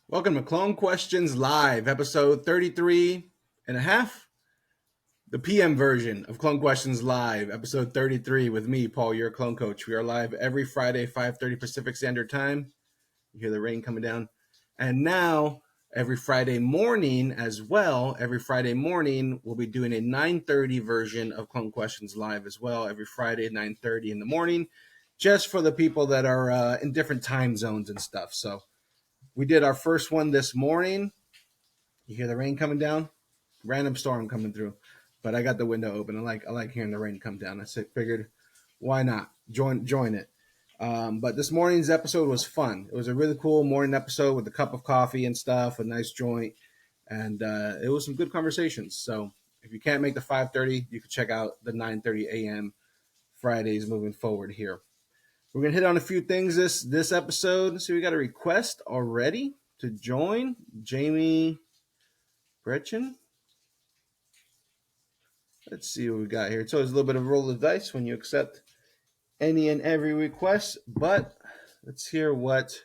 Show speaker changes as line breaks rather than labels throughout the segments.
Welcome to Clone Questions Live, episode 33 and a half, the PM version of Clone Questions Live, episode 33 with me, Paul, your clone coach. We are live every Friday, 5:30 Pacific Standard Time. You hear the rain coming down. And now, every Friday morning as well, every Friday morning, we'll be doing a 9:30 version of Clone Questions Live as well, every Friday, 9:30 in the morning, just for the people that are in different time zones and stuff. So, we did our first one this morning. You hear the rain coming down? Random storm coming through. But I got the window open. I like hearing the rain come down. Figured, why not join it? But this morning's episode was fun. It was a really cool morning episode with a cup of coffee and stuff, a nice joint, and it was some good conversations. So if you can't make the 5:30, you can check out the 9:30 a.m. Fridays moving forward here. We're gonna hit on a few things this episode. So we got a request already to join. Jamie Gretchen. Let's see what we got here. It's always a little bit of a roll of the dice when you accept any and every request, but let's hear what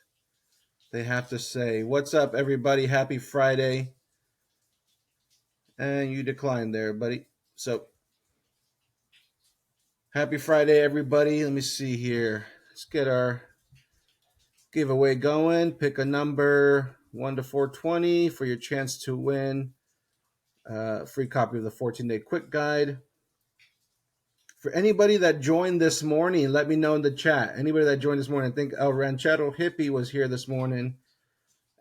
they have to say. What's up, everybody? Happy Friday. And you declined there, buddy. So, happy Friday, everybody. Let me see here. Let's get our giveaway going. Pick a number 1 to 420 for your chance to win a free copy of the 14-day quick guide. For anybody that joined this morning, let me know in the chat. Anybody that joined this morning, I think El Ranchero Hippie was here this morning,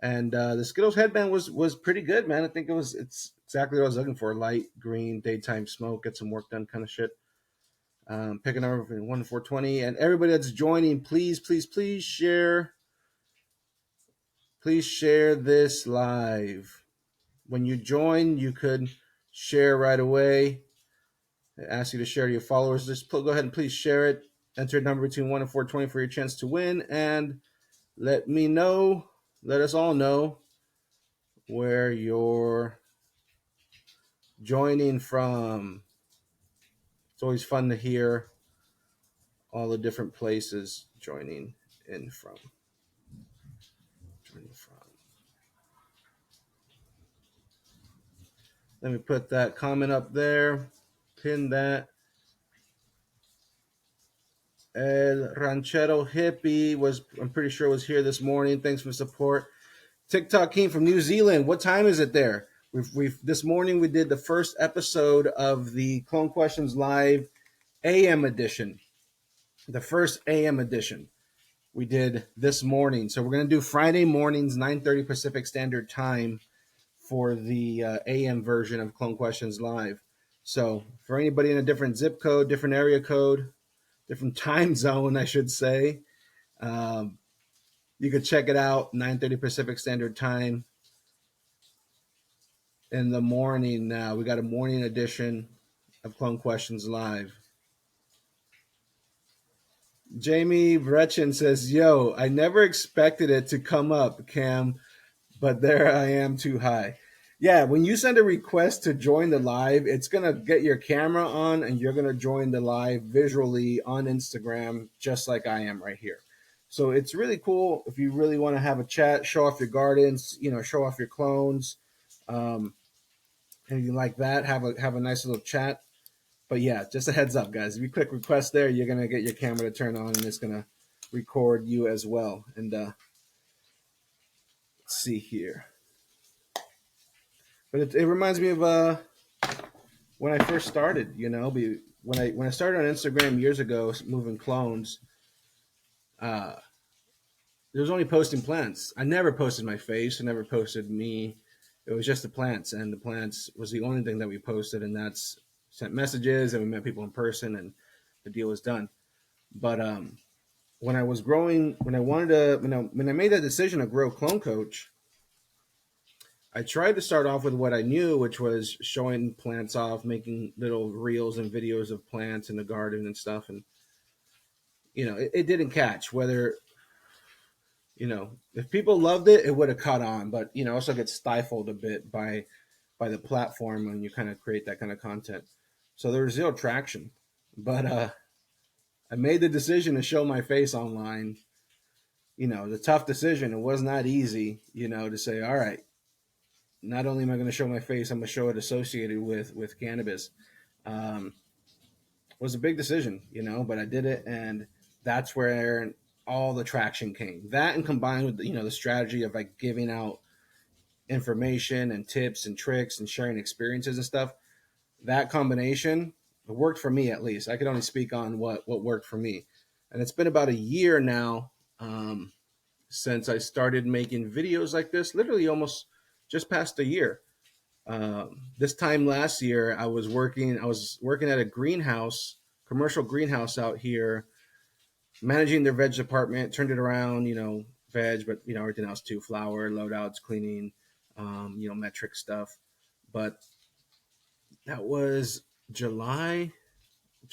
and the Skittles headband was pretty good, man. I think it's exactly what I was looking for: light green, daytime smoke, get some work done, kind of shit. Pick a number from 1 to 420, and everybody that's joining, please share. Please share this live. When you join, you could share right away. I ask you to share to your followers. Just go ahead and please share it. Enter a number between 1 and 420 for your chance to win. And let us all know where you're joining from. It's always fun to hear all the different places joining from. Let me put that comment up there. Pin that. El Ranchero Hippie I'm pretty sure was here this morning. Thanks for the support. TikTok King from New Zealand. What time is it there? We've this morning we did the first episode of the Clone Questions Live AM edition. The first AM edition we did this morning. So we're gonna do Friday mornings, 9:30 Pacific Standard Time for the AM version of Clone Questions Live. So for anybody in a different zip code, different area code, different time zone, I should say, you could check it out, 9:30 Pacific Standard Time in the morning now. We got a morning edition of Clone Questions Live. Jamie Brechen says, yo, I never expected it to come up, Cam, but there I am too high. Yeah, when you send a request to join the live, it's going to get your camera on and you're going to join the live visually on Instagram, just like I am right here. So it's really cool if you really want to have a chat, show off your gardens, show off your clones, anything like that. Have a nice little chat. But yeah, just a heads up, guys. If you click request there, you're gonna get your camera to turn on, and it's gonna record you as well. And let's see here. But it reminds me of when I first started. When I started on Instagram years ago, moving clones. There was only posting plants. I never posted my face. I never posted me. It was just the plants, and the plants was the only thing that we posted, and that's sent messages, and we met people in person, and the deal was done. But when I was growing, when I made that decision to grow Clone Coach, I tried to start off with what I knew, which was showing plants off, making little reels and videos of plants in the garden and stuff, and it didn't catch. Whether if people loved it, it would have caught on, but also gets stifled a bit by the platform when you kind of create that kind of content. So there was zero traction. But I made the decision to show my face online the tough decision. It was not easy, to say, all right, not only am I going to show my face, I'm going to show it associated with cannabis. Um, was a big decision, but I did it, and that's where all the traction came. That, and combined with the strategy of like giving out information and tips and tricks and sharing experiences and stuff. That combination worked for me, at least. I could only speak on what worked for me, and it's been about a year now since I started making videos like this. Literally, almost just past a year. This time last year, I was working at a greenhouse, commercial greenhouse out here, managing their veg department. Turned it around, veg, but everything else too: flower, loadouts, cleaning, metric stuff. But that was July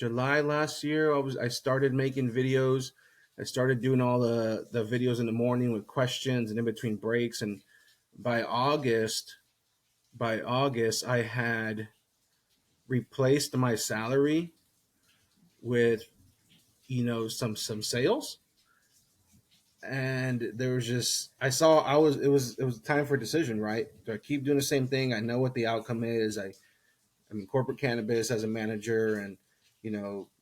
last year. I started making videos. I started doing all the videos in the morning with questions and in between breaks. And by August, I had replaced my salary with some sales. And there was just it was time for a decision, right? Do I keep doing the same thing? I know what the outcome is. I'm in corporate cannabis as a manager, and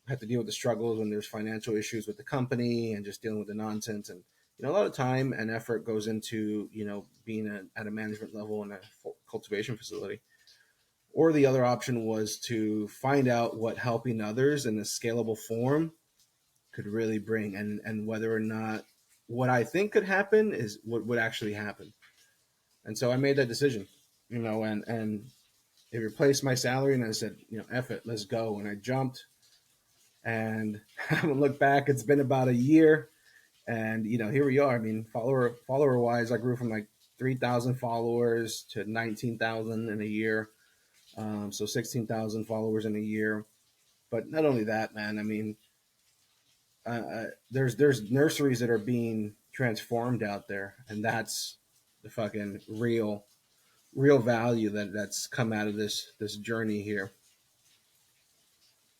have to deal with the struggles when there's financial issues with the company and just dealing with the nonsense. And a lot of time and effort goes into being at a management level in a cultivation facility. Or the other option was to find out what helping others in a scalable form could really bring, and whether or not what I think could happen is what would actually happen. And so I made that decision, and it replaced my salary, and I said, F it, let's go. And I jumped, and I haven't looked back. It's been about a year, and here we are. I mean, follower wise, I grew from like 3,000 followers to 19,000 in a year. So 16,000 followers in a year. But not only that, man. I mean, there's nurseries that are being transformed out there, and that's the fucking real value that's come out of this journey here.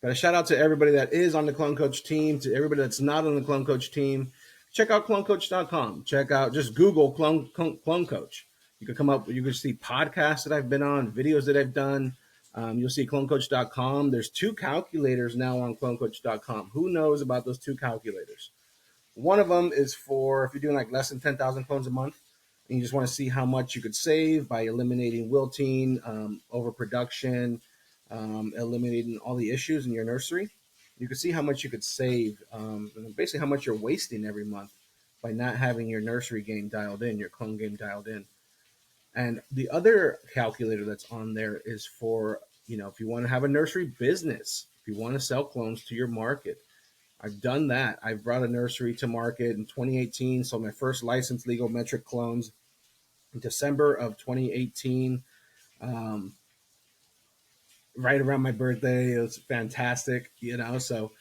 But a shout out to everybody that is on the Clone Coach team, to everybody that's not on the Clone Coach team. Check out clonecoach.com. Just Google Clone Coach. You can see podcasts that I've been on, videos that I've done. You'll see clonecoach.com. There's 2 calculators now on clonecoach.com. Who knows about those 2 calculators? One of them is for if you're doing like less than 10,000 clones a month, and you just want to see how much you could save by eliminating wilting, overproduction, eliminating all the issues in your nursery. You can see how much you could save, basically how much you're wasting every month by not having your nursery game dialed in, your clone game dialed in. And the other calculator that's on there is for, if you want to have a nursery business, if you want to sell clones to your market. I've done that. I've brought a nursery to market in 2018. So my first licensed legal metric clones in December of 2018, right around my birthday. It was fantastic, So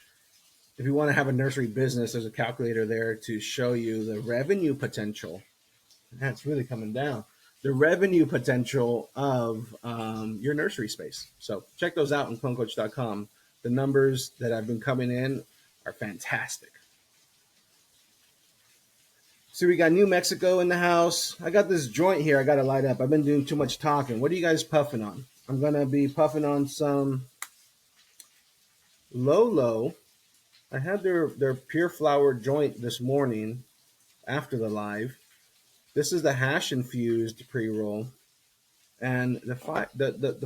if you want to have a nursery business, there's a calculator there to show you the revenue potential. That's really coming down. The revenue potential of your nursery space. So check those out on clonecoach.com. The numbers that have been coming in are fantastic. So we got New Mexico in the house. I got this joint here I got to light up. I've been doing too much talking. What are you guys puffing on? I'm going to be puffing on some Lolo. I had their pure flower joint this morning after the live. This is the hash infused pre-roll. And the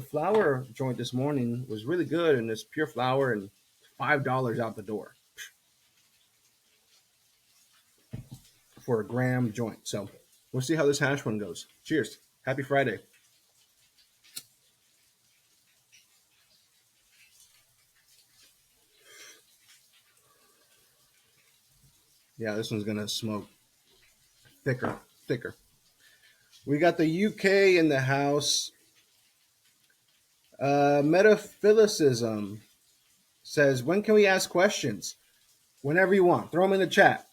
flower joint this morning was really good, and it's pure flower and $5 out the door for a gram joint. So we'll see how this hash one goes. Cheers. Happy Friday. Yeah, this one's going to smoke thicker. We got the UK in the house. Metaphilicism says, when can we ask questions? Whenever you want. Throw them in the chat.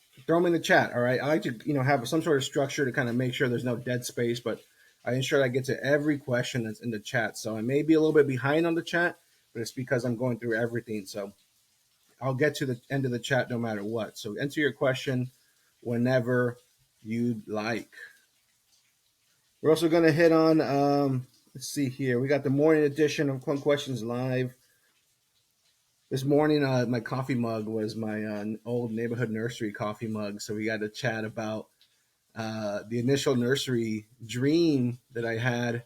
All right. I like to, have some sort of structure to kind of make sure there's no dead space, but I ensure I get to every question that's in the chat. So I may be a little bit behind on the chat, but it's because I'm going through everything. So I'll get to the end of the chat no matter what. So enter your question. whenever you'd like. We're also going to hit on, let's see here. We got the morning edition of Clone Questions Live. This morning, my coffee mug was my old neighborhood nursery coffee mug. So we got to chat about the initial nursery dream that I had,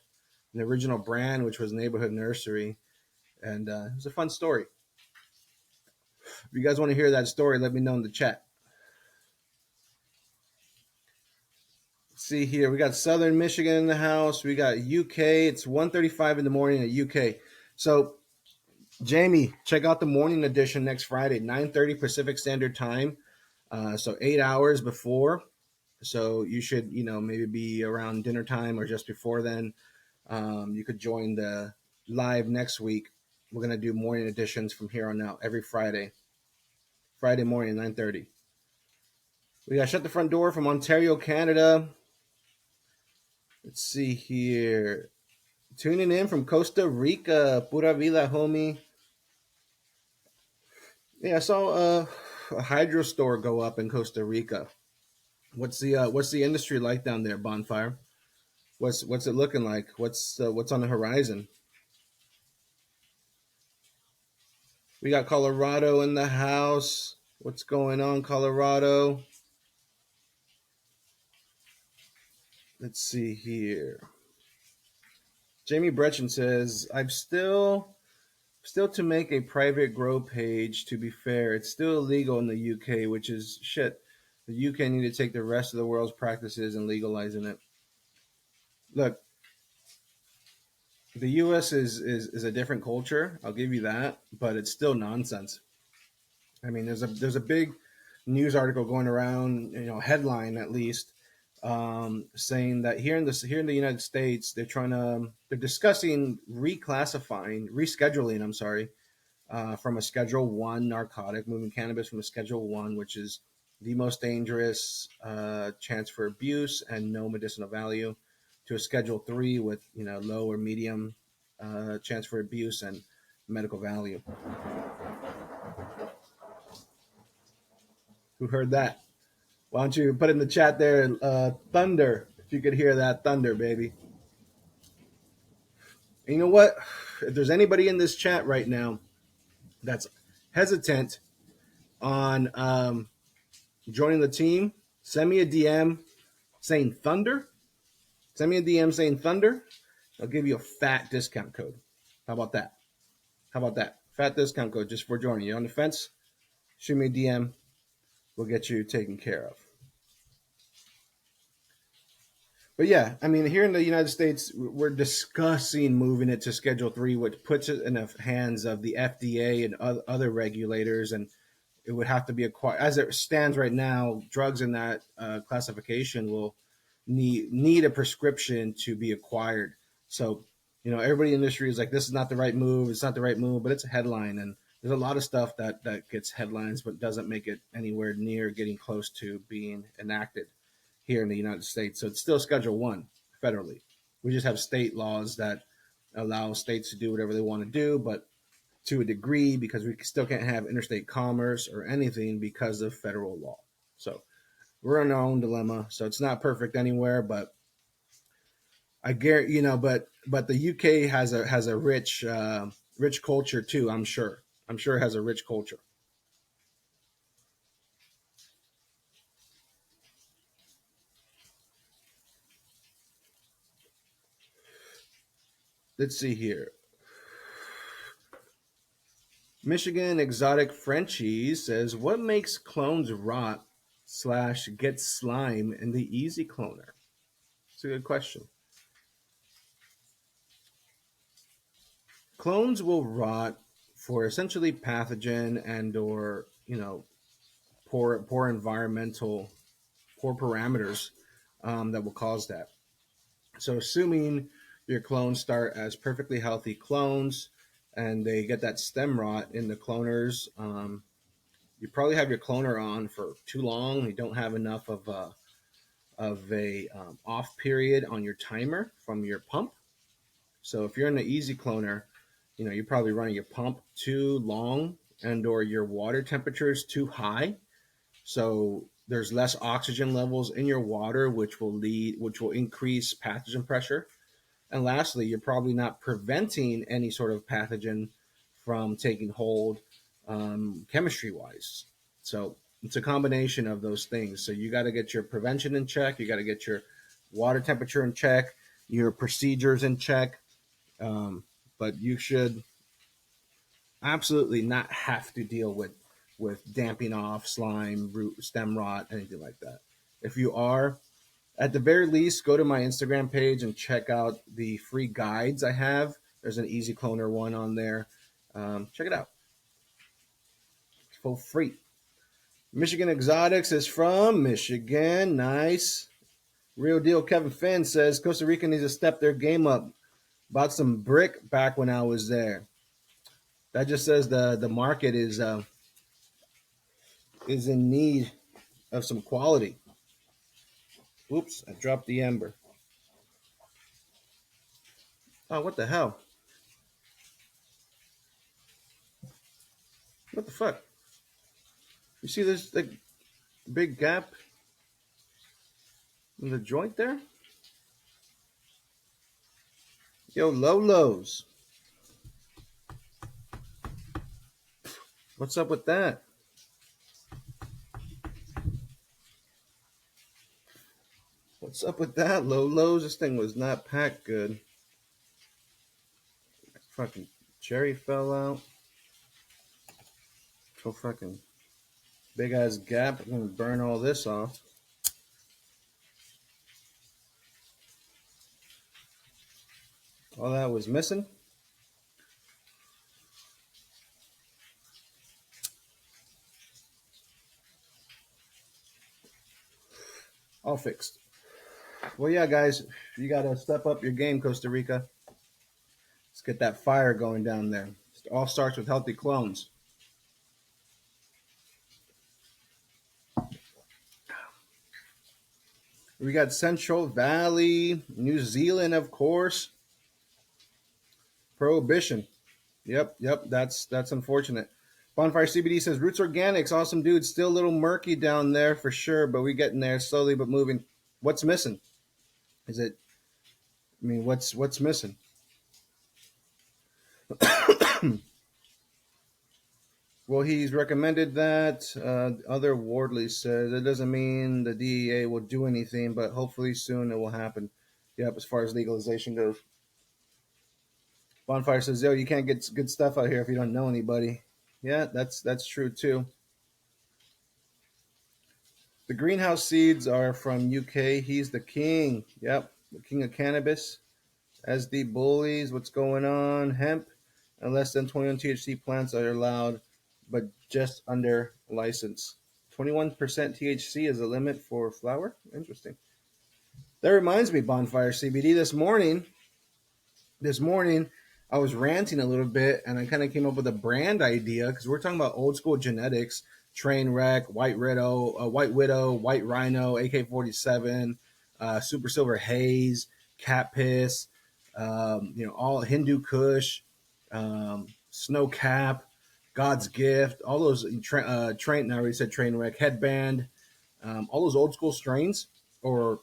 the original brand, which was Neighborhood Nursery. And it was a fun story. If you guys want to hear that story, let me know in the chat. Let's see here. We got Southern Michigan in the house. We got UK. It's 1:35 in the morning at UK. So, Jamie, check out the morning edition next Friday, 9:30 Pacific Standard Time. So 8 hours before. So you should, maybe be around dinner time or just before then. You could join the live next week. We're going to do morning editions from here on out every Friday. Friday morning, 9:30. We got Shut the Front Door from Ontario, Canada. Let's see here. Tuning in from Costa Rica. Pura vida, homie. Yeah, I saw a hydro store go up in Costa Rica. What's the industry like down there, Bonfire? What's it looking like? What's on the horizon? We got Colorado in the house. What's going on, Colorado? Let's see here. Jamie Brechen says, I'm still to make a private grow page. To be fair, it's still illegal in the UK, which is shit. The UK need to take the rest of the world's practices and legalizing it. Look, the US is a different culture. I'll give you that, but it's still nonsense. I mean, there's a big news article going around, headline at least, saying that here in the United States, they're discussing rescheduling. I'm sorry, from a Schedule 1 narcotic, moving cannabis from a Schedule 1, which is the most dangerous, chance for abuse and no medicinal value, to a Schedule 3 with low or medium chance for abuse and medical value. Who heard that? Why don't you put in the chat there, thunder, if you could hear that thunder, baby. And you know what? If there's anybody in this chat right now that's hesitant on joining the team, send me a DM saying thunder. Send me a DM saying thunder. I'll give you a fat discount code. How about that? Fat discount code just for joining. You're on the fence? Shoot me a DM. We'll get you taken care of. But yeah, I mean, here in the United States, we're discussing moving it to Schedule 3, which puts it in the hands of the FDA and other regulators, and it would have to be acquired. As it stands right now, drugs in that classification will need a prescription to be acquired. So, everybody in the industry is like, this is not the right move. It's not the right move, but it's a headline, and there's a lot of stuff that gets headlines, but doesn't make it anywhere near getting close to being enacted here in the United States. So it's still Schedule 1 federally. We just have state laws that allow states to do whatever they want to do, but to a degree, because we still can't have interstate commerce or anything because of federal law. So we're in our own dilemma. So it's not perfect anywhere, but I guarantee, but the UK has a rich culture too. I'm sure it has a rich culture. Let's see here. Michigan Exotic Frenchie says, what makes clones rot / get slime in the Easy Cloner? It's a good question. Clones will rot for essentially pathogen and or, poor environmental, poor parameters that will cause that. So assuming your clones start as perfectly healthy clones and they get that stem rot in the cloners, you probably have your cloner on for too long. You don't have enough of a off period on your timer from your pump. So if you're in the easy cloner, you're probably running your pump too long and or your water temperature is too high. So there's less oxygen levels in your water, which will increase pathogen pressure. And lastly, you're probably not preventing any sort of pathogen from taking hold, chemistry wise. So it's a combination of those things. So you got to get your prevention in check. You got to get your water temperature in check, your procedures in check. But you should absolutely not have to deal with damping off, slime, root, stem rot, anything like that. If you are, at the very least, go to my Instagram page and check out the free guides I have. There's an easy cloner one on there. Check it out. It's for free. Michigan Exotics is from Michigan. Nice. Real deal. Kevin Finn says Costa Rica needs to step their game up. Bought some brick back when I was there. That just says the market is in need of some quality. Oops, I dropped the ember. Oh, what the hell? What the fuck? You see this like big gap in the joint there? Yo, low lows. What's up with that? What's up with that? Low lows. This thing was not packed good. Fucking cherry fell out. So fucking big ass gap. I'm gonna burn all this off. All that was missing. All fixed. Well, yeah, guys, you gotta step up your game, Costa Rica. Let's get that fire going down there. It all starts with healthy clones. We got Central Valley, New Zealand, of course. Prohibition. Yep. That's unfortunate. Bonfire CBD says Roots Organics, awesome dude. Still a little murky down there for sure, but we getting there slowly but moving. What's missing? Is it? I mean, what's missing? Well, he's recommended that. Other Wardley says it doesn't mean the DEA will do anything, but hopefully soon it will happen. Yep, as far as legalization goes. Bonfire says, "Yo, you can't get good stuff out here if you don't know anybody." Yeah, that's true too. The greenhouse seeds are from UK. He's the king. Yep, the king of cannabis. SD bullies. What's going on? Hemp and less than 21 THC plants are allowed, but just under license. 21% THC is the limit for flower. Interesting. That reminds me, Bonfire CBD. This morning, I was ranting a little bit, and I kind of came up with a brand idea because we're talking about old school genetics: Trainwreck, White Widow, White Rhino, AK-47, Super Silver Haze, Cat Piss, all Hindu Kush, Snow Cap, God's Gift, all those train. I already said Trainwreck, Headband, all those old school strains or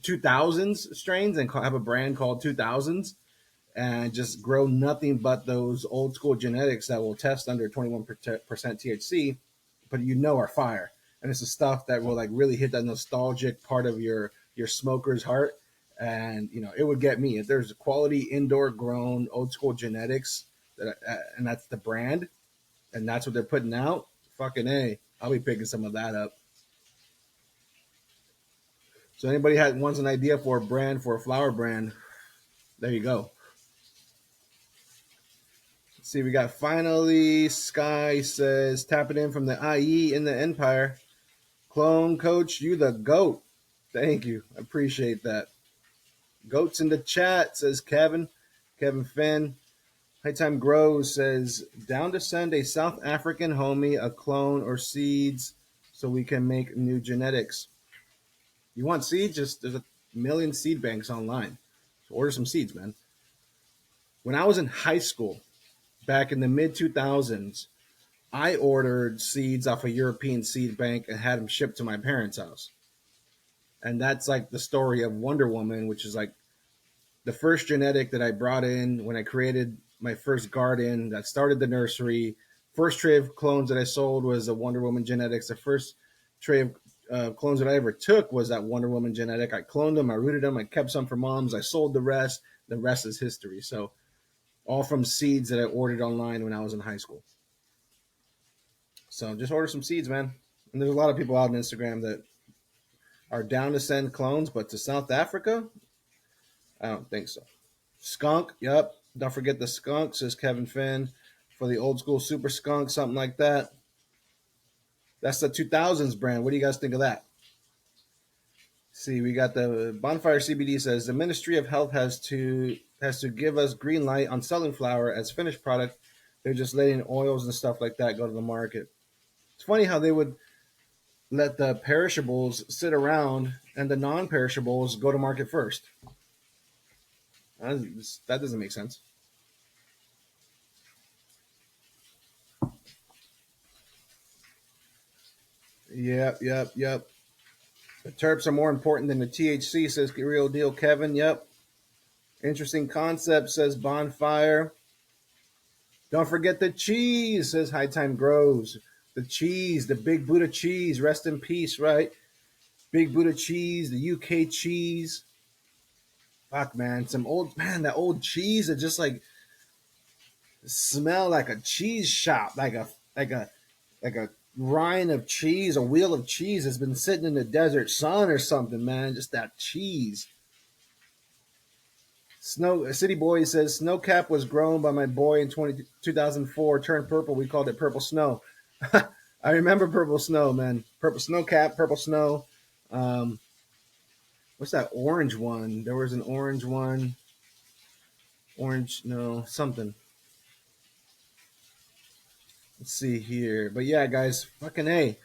2000s strains, and have a brand called 2000s, and just grow nothing but those old school genetics that will test under 21% THC, but are fire. And it's the stuff that will like really hit that nostalgic part of your smoker's heart. And it would get me if there's quality indoor grown old school genetics and that's the brand, and that's what they're putting out. Fucking A, I'll be picking some of that up. So anybody wants an idea for a brand, for a flower brand, there you go. Let's see, we got finally Sky says tapping in from the IE in the Empire. Clone Coach, you the GOAT. Thank you. I appreciate that. Goats in the chat, says Kevin. Kevin Finn. High Time Grows says, down to send a South African homie a clone or seeds so we can make new genetics. You want seeds? There's a million seed banks online. So order some seeds, man. When I was in high school, back in the mid 2000s, I ordered seeds off a European seed bank and had them shipped to my parents' house. And that's like the story of Wonder Woman, which is like the first genetic that I brought in when I created my first garden that started the nursery. First tray of clones that I sold was a Wonder Woman genetics. The first tray of clones that I ever took was that Wonder Woman genetic. I cloned them, I rooted them, I kept some for moms, I sold the rest. The rest is history. So all from seeds that I ordered online when I was in high school. So just order some seeds, man. And there's a lot of people out on Instagram that are down to send clones, but to South Africa, I don't think so. Skunk, yep. Don't forget the skunk, says Kevin Finn. For the old school super skunk, something like that. That's the 2000s brand. What do you guys think of that? See, we got the Bonfire CBD says the Ministry of Health has to give us green light on selling flower as finished product. They're just letting oils and stuff like that go to the market. It's funny how they would let the perishables sit around and the non-perishables go to market first. That doesn't make sense. Yep, yep, yep. The terps are more important than the THC, says Real Deal Kevin. Yep. Interesting concept, says Bonfire. Don't forget the cheese, says High Time Grows. The cheese, the big Buddha cheese. Rest in peace, right? Big Buddha cheese, the UK cheese. Fuck, man. That old cheese that just like smell like a cheese shop, like a rind of cheese, a wheel of cheese that's been sitting in the desert sun or something, man. Just that cheese. Snow City Boy says snow cap was grown by my boy in 2004. Turned purple. We called it purple snow. I remember purple snow, man. Purple snow cap, purple snow. Um, what's that orange one? There was an orange one. Orange, no, something. Let's see here. But yeah, guys, fucking A.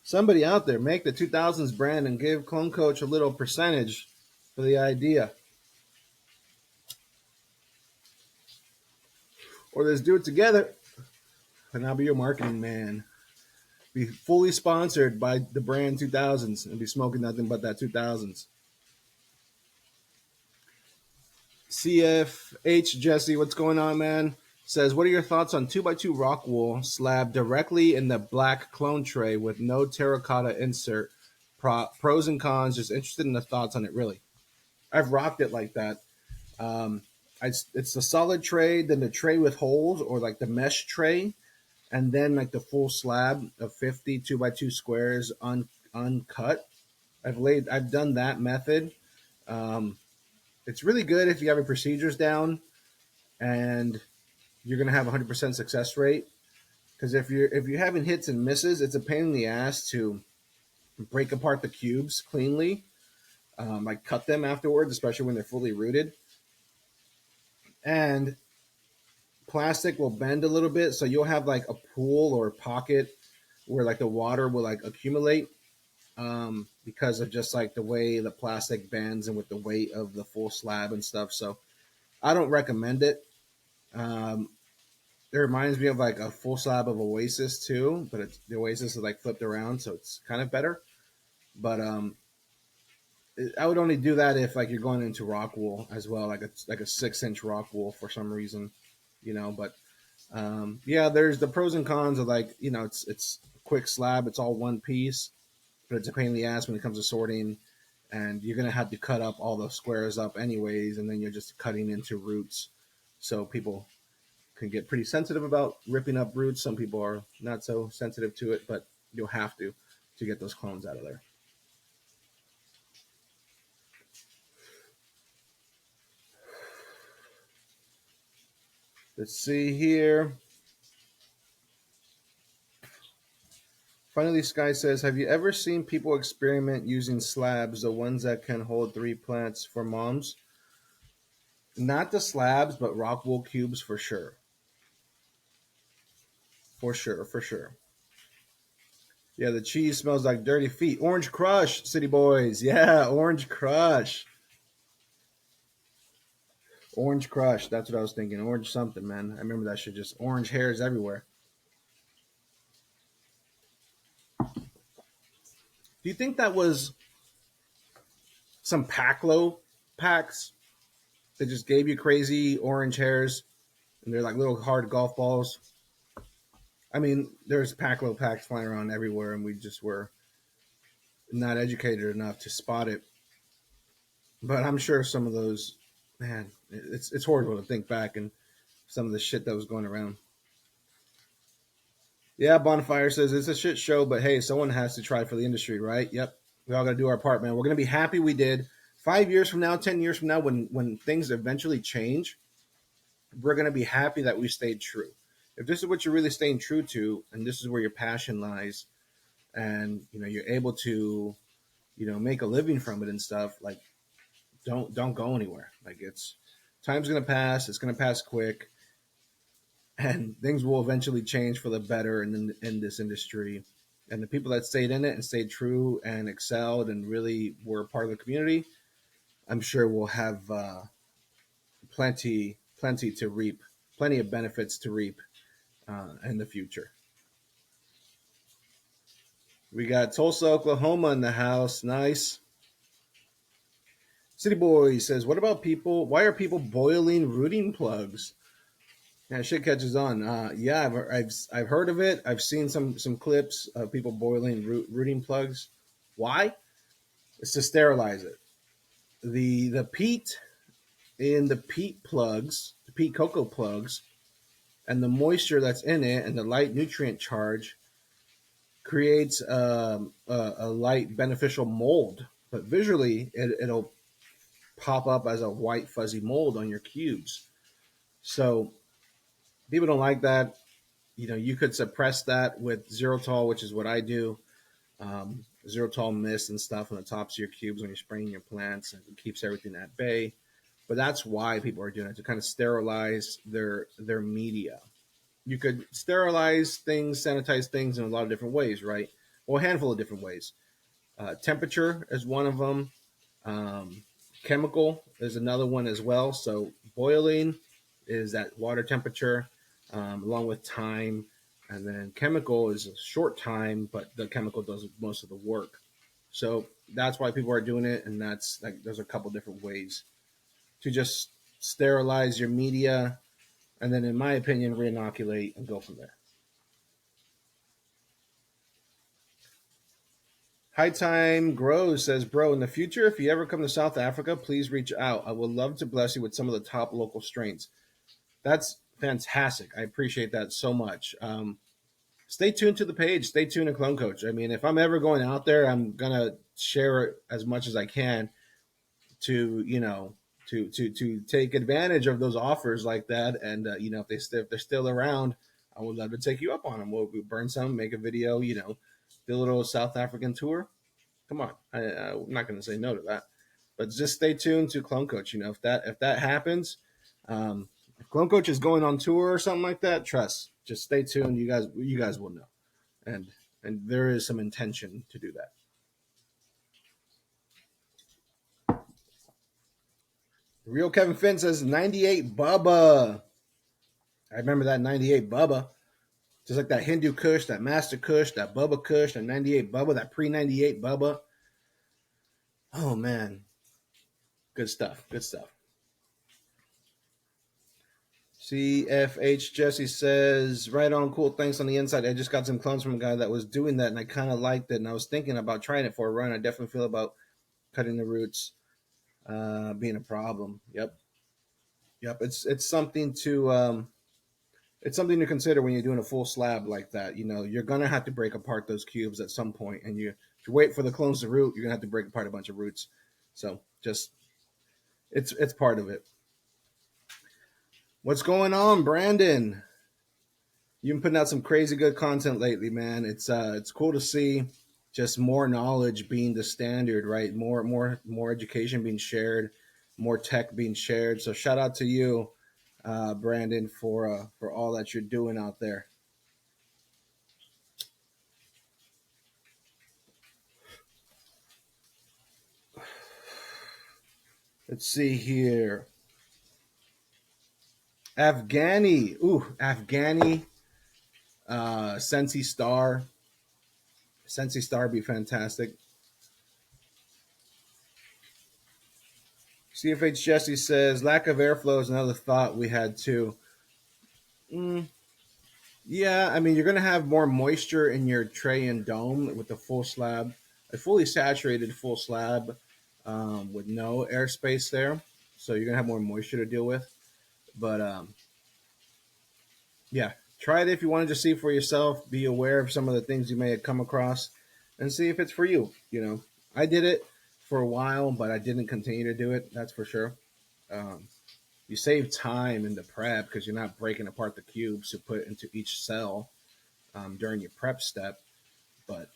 Somebody out there, make the 2000s brand and give Clone Coach a little percentage for the idea. Or let's do it together. And I'll be your marketing man. Be fully sponsored by the brand 2000s and be smoking nothing but that 2000s. CFH Jesse, what's going on, man? Says, what are your thoughts on 2x2 rock wool slab directly in the black clone tray with no terracotta insert? Pros and cons, just interested in the thoughts on it, really. I've rocked it like that. Um, it's a solid tray, then the tray with holes or like the mesh tray, and then like the full slab of 50 2x2 squares uncut. I've done that method. Um, it's really good if you have your procedures down and you're gonna have 100% success rate. Because if you're having hits and misses, it's a pain in the ass to break apart the cubes cleanly, like cut them afterwards, especially when they're fully rooted. And plastic will bend a little bit, so you'll have like a pool or a pocket where like the water will like accumulate because of just like the way the plastic bends and with the weight of the full slab and stuff. So I don't recommend it. Um, it reminds me of like a full slab of Oasis too, but the Oasis is like flipped around, so it's kind of better. But I would only do that if like you're going into rock wool as well, like a 6-inch rock wool for some reason, But yeah, there's the pros and cons of like it's a quick slab, it's all one piece, but it's a pain in the ass when it comes to sorting, and you're gonna have to cut up all the squares up anyways, and then you're just cutting into roots, so people can get pretty sensitive about ripping up roots. Some people are not so sensitive to it, but you'll have to get those clones out of there. Let's see here. Finally, Sky says, have you ever seen people experiment using slabs, the ones that can hold 3 plants for moms? Not the slabs, but rock wool cubes for sure. For sure, for sure. Yeah, the cheese smells like dirty feet. Orange Crush, City Boys. Yeah, Orange Crush. Orange Crush. That's what I was thinking. Orange something, man. I remember that shit. Just orange hairs everywhere. Do you think that was some Paclo packs that just gave you crazy orange hairs and they're like little hard golf balls? I mean, there's Paclo packs flying around everywhere, and we just were not educated enough to spot it. But I'm sure some of those, man, it's horrible to think back and some of the shit that was going around. Yeah, Bonfire says it's a shit show, but hey, someone has to try for the industry, right? Yep, we all got to do our part, man. We're gonna be happy we did. 5 years from now, 10 years from now, when things eventually change, we're gonna be happy that we stayed true. If this is what you're really staying true to, and this is where your passion lies, and you're able to make a living from it and stuff, like don't go anywhere. Like it's time's gonna pass. It's gonna pass quick, and things will eventually change for the better in this industry. And the people that stayed in it and stayed true and excelled and really were part of the community, I'm sure will have plenty to reap, plenty of benefits to reap in the future. We got Tulsa, Oklahoma in the house. Nice. City Boy says, "What about people? Why are people boiling rooting plugs?" Yeah, shit catches on. Yeah, I've heard of it. I've seen some clips of people boiling rooting plugs. Why? It's to sterilize it. The peat in the peat plugs, the peat cocoa plugs, and the moisture that's in it, and the light nutrient charge creates a light beneficial mold. But visually, it'll pop up as a white fuzzy mold on your cubes. So people don't like that. You could suppress that with xylitol, which is what I do. Xylitol mist and stuff on the tops of your cubes when you're spraying your plants, and it keeps everything at bay. But that's why people are doing it, to kind of sterilize their media. You could sterilize things, sanitize things in a lot of different ways, right? Well, a handful of different ways. Temperature is one of them. Um, Chemical is another one as well. So boiling is at water temperature, along with time. And then chemical is a short time, but the chemical does most of the work. So that's why people are doing it. And that's like, there's a couple different ways to just sterilize your media. And then, in my opinion, re-inoculate and go from there. High Time Grows says, "Bro, in the future, if you ever come to South Africa, please reach out. I would love to bless you with some of the top local strains." That's fantastic. I appreciate that so much. Stay tuned to the page. Stay tuned to Clone Coach. I mean, if I'm ever going out there, I'm gonna share it as much as I can to to take advantage of those offers like that. And if they're still around, I would love to take you up on them. We'll burn some, make a video. Do a little South African tour. Come on, I'm not going to say no to that. But just stay tuned to Clone Coach. If that happens, if Clone Coach is going on tour or something like that, trust. Just stay tuned. You guys will know, and there is some intention to do that. Real Kevin Finn says 98 Bubba. I remember that 98 Bubba. Just like that Hindu Kush, that Master Kush, that Bubba Kush, that 98 Bubba, that pre 98 Bubba. Oh, man. Good stuff. Good stuff. CFH Jesse says, "Right on, cool. Thanks on the inside. I just got some clones from a guy that was doing that, and I kind of liked it. And I was thinking about trying it for a run. I definitely feel about cutting the roots being a problem. Yep. It's something to consider when you're doing a full slab like that. You're gonna have to break apart those cubes at some point, and if you wait for the clones to root, you're gonna have to break apart a bunch of roots. So just it's part of it. What's going on, Brandon? You've been putting out some crazy good content lately, man. It's cool to see just more knowledge being the standard, right? More education being shared, more tech being shared. So shout out to you, Brandon, for all that you're doing out there. Let's see here. Afghani. Ooh, Afghani. Sensi Star. Sensi Star be fantastic. CFH Jesse says lack of airflow is another thought we had too. Mm, yeah, I mean, you're going to have more moisture in your tray and dome with the full slab, a fully saturated full slab with no airspace there. So you're going to have more moisture to deal with. But yeah, try it if you want to just see for yourself. Be aware of some of the things you may have come across and see if it's for you. I did it for a while, but I didn't continue to do it. That's for sure. Um, you save time in the prep because you're not breaking apart the cubes to put into each cell during your prep step. But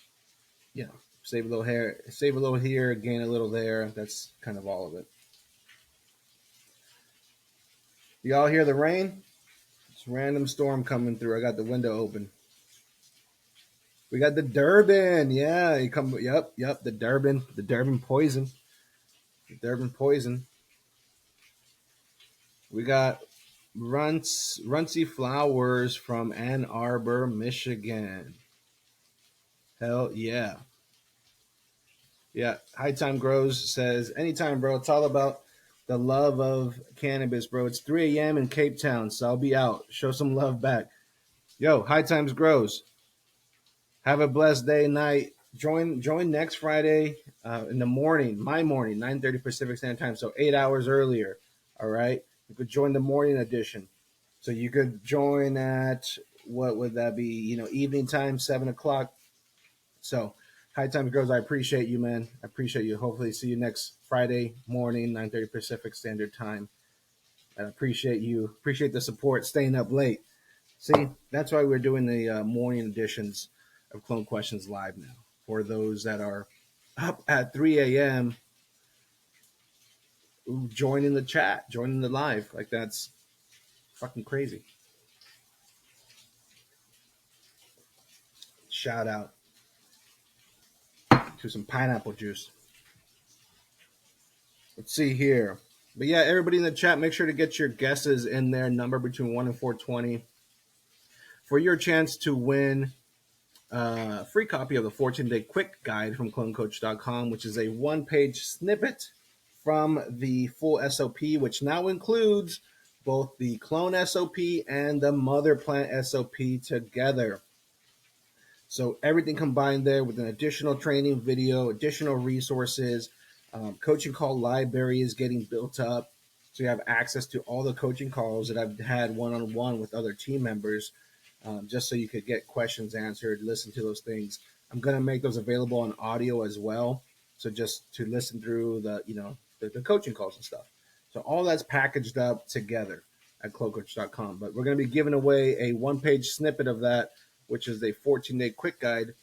save a little hair, save a little here, gain a little there. That's kind of all of it. Y'all hear the rain? It's a random storm coming through. I got the window open. We got the Durban. Yeah, you come. Yep. The Durban poison. The Durban poison. We got Runcy Flowers from Ann Arbor, Michigan. Hell yeah. Yeah, High Time Grows says, anytime, bro. It's all about the love of cannabis, bro. It's 3 a.m. in Cape Town, so I'll be out. Show some love back. Yo, High Times Grows. Have a blessed day, night. Join next Friday in the morning, my morning, 9:30 Pacific Standard Time, so 8 hours earlier. All right, you could join the morning edition. So you could join at what would that be? Evening time, 7 o'clock. So, High Times Girls, I appreciate you, man. I appreciate you. Hopefully, see you next Friday morning, 9:30 Pacific Standard Time. I appreciate you. Appreciate the support, staying up late. See, that's why we're doing the morning editions of Clone Questions Live now. For those that are up at 3 a.m., joining the chat, joining the live. Like, that's fucking crazy. Shout out to some pineapple juice. Let's see here. But yeah, everybody in the chat, make sure to get your guesses in there, number between 1 and 420, for your chance to win a free copy of the 14-Day Quick Guide from clonecoach.com, which is a one-page snippet from the full SOP, which now includes both the clone SOP and the mother plant SOP together. So everything combined there with an additional training video, additional resources. Coaching call library is getting built up. So you have access to all the coaching calls that I've had one-on-one with other team members, just so you could get questions answered, listen to those things. I'm going to make those available on audio as well. So just to listen through the coaching calls and stuff. So all that's packaged up together at clonecoach.com. But we're going to be giving away a one-page snippet of that, which is a 14-day quick guide.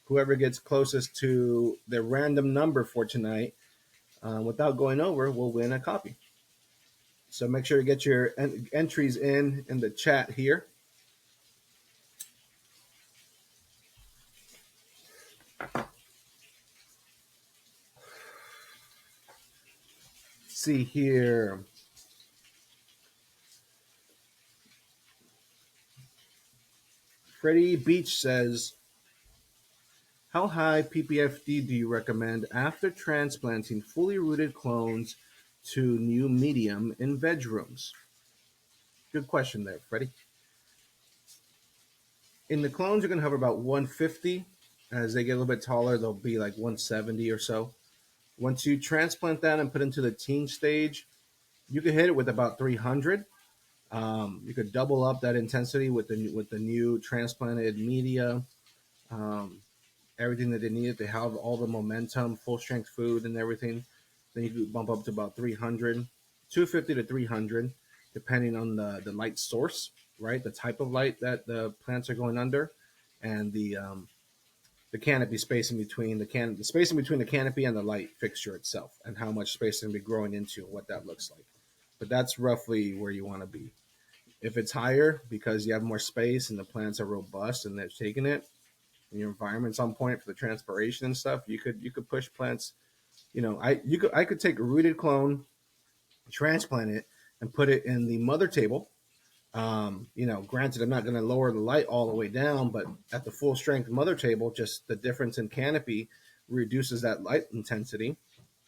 Whoever gets closest to the random number for tonight, without going over, will win a copy. So make sure to get your entries in the chat here. Let's see here. Freddie Beach says, how high PPFD do you recommend after transplanting fully rooted clones to new medium in veg rooms? Good question there, Freddie. In the clones, you're going to hover about 150. As they get a little bit taller, they'll be like 170 or so. Once you transplant that and put into the teen stage, you can hit it with about 300. You could double up that intensity with the new transplanted media. Everything that they needed. They have all the momentum, full strength food and everything. Then you could bump up to about 300, 250 to 300, depending on the light source, right? The type of light that the plants are going under, and the canopy spacing between the spacing between the canopy and the light fixture itself, and how much space they're going to be growing into, and what that looks like. But that's roughly where you want to be. If it's higher because you have more space and the plants are robust and they're taking it, and your environment's on point for the transpiration and stuff, you could push plants. I could take a rooted clone, transplant it, and put it in the mother table. Granted, I'm not going to lower the light all the way down, but at the full strength mother table, just the difference in canopy reduces that light intensity.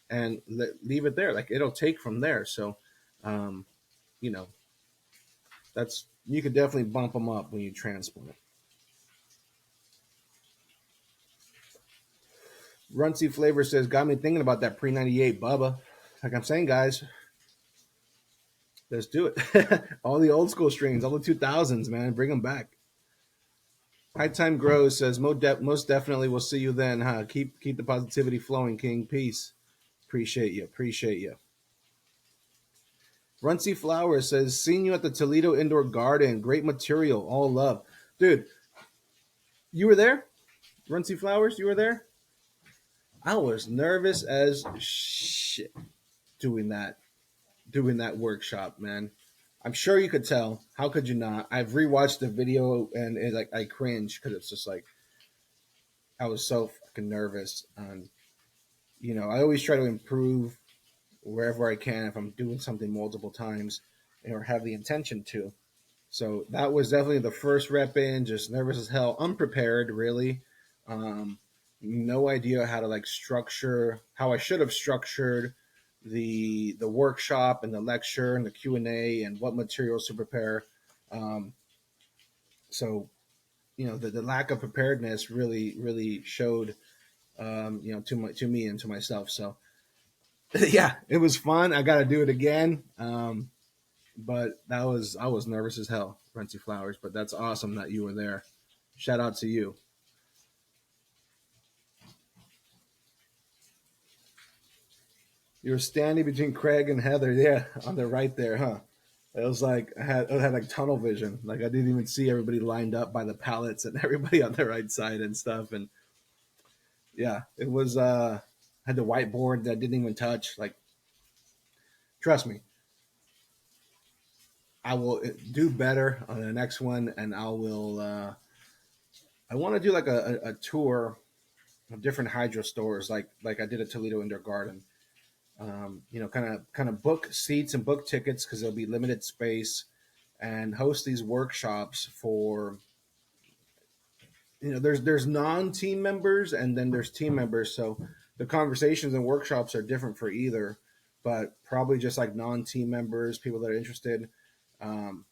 and leave it there. Like it'll take from there. So, um, you know, that's you could definitely bump them up when you transplant. Runcy Flavor says, got me thinking about that pre 98 Bubba. Like I'm saying, guys, let's do it. All the old school strains, all the 2000s, man, bring them back. High Time Grows says, most definitely we'll see you then, huh? Keep the positivity flowing, King. Peace. Appreciate you. Appreciate you. Runcy Flowers says, seen you at the Toledo Indoor Garden. Great material. All love. Dude, you were there? Runcy Flowers, you were there? I was nervous as shit doing that workshop, man. I'm sure you could tell. How could you not? I've rewatched the video and like I cringe because it's just like I was so fucking nervous. I always try to improve wherever I can if I'm doing something multiple times or have the intention to. So that was definitely the first rep in, just nervous as hell, unprepared, really. Um, no idea how to like structure how I should have structured the workshop and the lecture and the Q&A and what materials to prepare. Um, so the lack of preparedness really showed to me and to myself. So yeah, it was fun. I got to do it again. But I was nervous as hell, Renty Flowers. But that's awesome that you were there. Shout out to you. You were standing between Craig and Heather, yeah, on the right there, huh? It was like I had like tunnel vision. Like I didn't even see everybody lined up by the pallets and everybody on the right side and stuff. And yeah, it was had the whiteboard that I didn't even touch. Like, trust me, I will do better on the next one, and I will. I want to do like a tour of different hydro stores, like I did at Toledo Indoor Garden. Kind of book seats and book tickets because there'll be limited space, and host these workshops for. There's non-team members and then there's team members, so the conversations and workshops are different for either, but probably just like non-team members, people that are interested. um,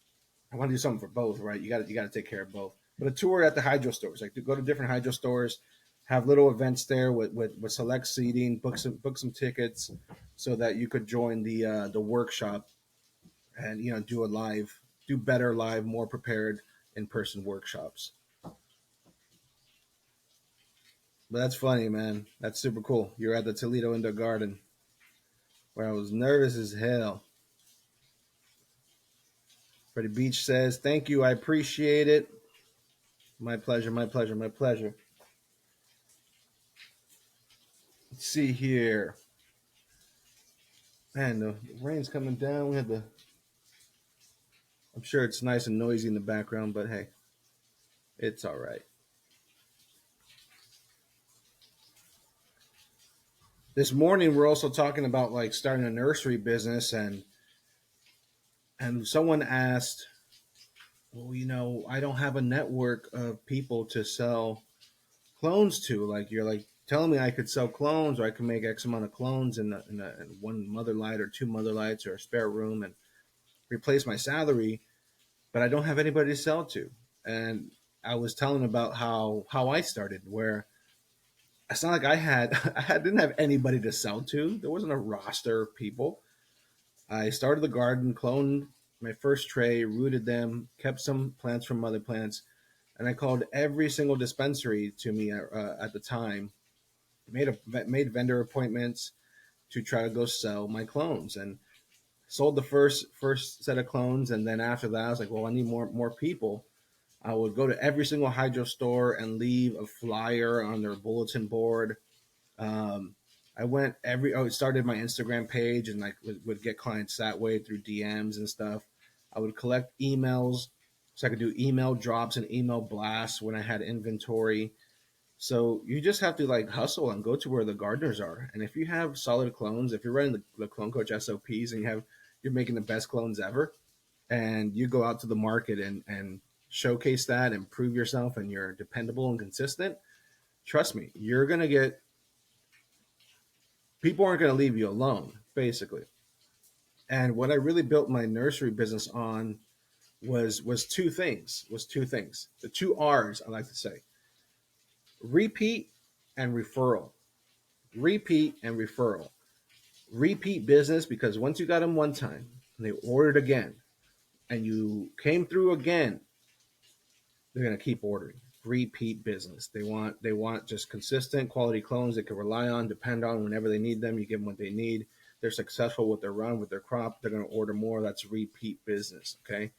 I want to do something for both, right? You got to take care of both. But a tour at the hydro stores, like to go to different hydro stores, have little events there with select seating, book some tickets, so that you could join the workshop and do better live, more prepared in person workshops. But that's funny, man. That's super cool. You're at the Toledo Indoor Garden, where I was nervous as hell. Freddie Beach says, "Thank you, I appreciate it. My pleasure, my pleasure, my pleasure." Let's see here. Man, the rain's coming down. We had the. I'm sure it's nice and noisy in the background, but hey, it's all right. This morning, we're also talking about like starting a nursery business, and someone asked, well, I don't have a network of people to sell clones to. Like you're like telling me I could sell clones, or I can make X amount of clones in one mother light or two mother lights or a spare room and replace my salary, but I don't have anybody to sell to. And I was telling about how I started, where it's not like didn't have anybody to sell to. There wasn't a roster of people. I started the garden, cloned my first tray, rooted them, kept some plants from mother plants, and I called every single dispensary to me at the time. Made vendor appointments to try to go sell my clones, and sold the first set of clones. And then after that, I was like, well, I need more people. I would go to every single hydro store and leave a flyer on their bulletin board. Um, I started my Instagram page and like would get clients that way through DMs and stuff. I would collect emails so I could do email drops and email blasts when I had inventory. So you just have to like hustle and go to where the gardeners are. And if you have solid clones, if you're running the Clone Coach SOPs and you're making the best clones ever, and you go out to the market and showcase that and prove yourself and you're dependable and consistent, trust me, you're gonna get people aren't going to leave you alone, basically. And what I really built my nursery business on was two things. The two R's I like to say: repeat and referral. Repeat and referral. Repeat business, because once you got them one time and they ordered again and you came through again, they're going to keep ordering. Repeat business. They want just consistent quality clones they can rely on, depend on whenever they need them. You give them what they need. They're successful with their run, with their crop. They're going to order more. That's repeat business. Okay.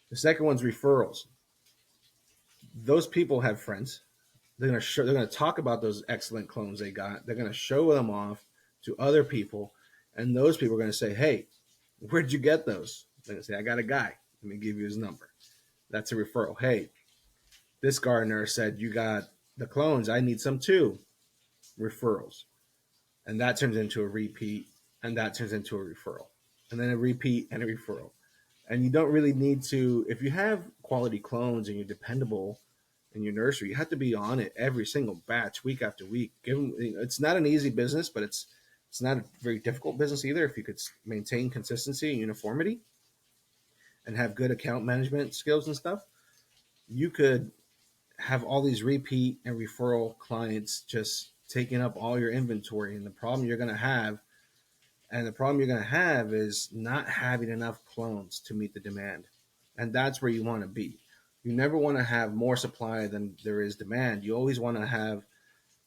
The second one's referrals. Those people have friends. They're going to talk about those excellent clones they got. They're going to show them off to other people, and those people are going to say, "Hey, where'd you get those?" They're going to say, "I got a guy. Let me give you his number." That's a referral. "Hey, this gardener said you got the clones. I need some too." Referrals. And that turns into a repeat, and that turns into a referral, and then a repeat and a referral. And you don't really need to, if you have quality clones and you're dependable in your nursery, you have to be on it every single batch, week after week. It's not an easy business, but it's not a very difficult business either. If you could maintain consistency and uniformity and have good account management skills and stuff, you could have all these repeat and referral clients just taking up all your inventory. And the problem you're going to have is not having enough clones to meet the demand. And that's where you want to be. You never want to have more supply than there is demand. You always want to have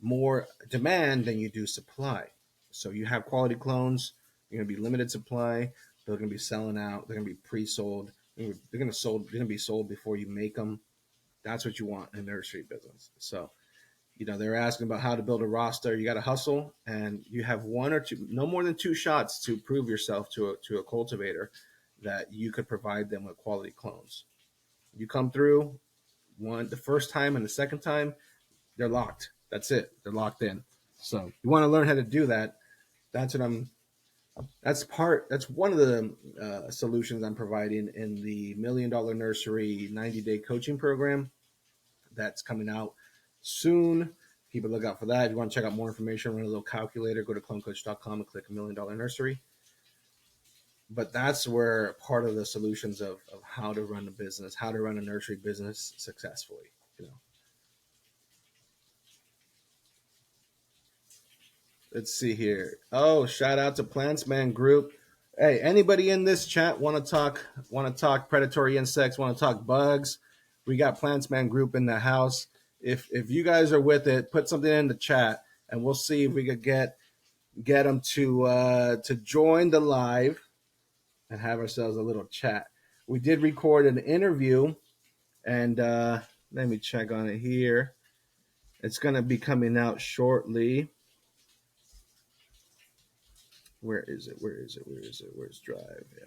more demand than you do supply. So you have quality clones, you're going to be limited supply. They're going to be selling out. They're going to be pre-sold. They're going to be sold before you make them. That's what you want in a nursery business. So, they're asking about how to build a roster. You got to hustle, and you have one or two, no more than two shots to prove yourself to a cultivator that you could provide them with quality clones. You come through the first time and the second time, they're locked. That's it. They're locked in. So you want to learn how to do that. That's one of the solutions I'm providing in the $1 Million Nursery 90-day coaching program that's coming out soon. Keep a lookout for that. If you want to check out more information, run a little calculator, go to clonecoach.com and click $1 Million Nursery. But that's where part of the solutions of how to run a business, how to run a nursery business successfully. Let's see here. Oh, shout out to Plantsman Group. Hey, anybody in this chat want to talk predatory insects, want to talk bugs? We got Plantsman Group in the house. If you guys are with it, put something in the chat, and we'll see if we could get them to join the live and have ourselves a little chat. We did record an interview, and let me check on it here. It's going to be coming out shortly. Where is it? Where's Drive? Yeah.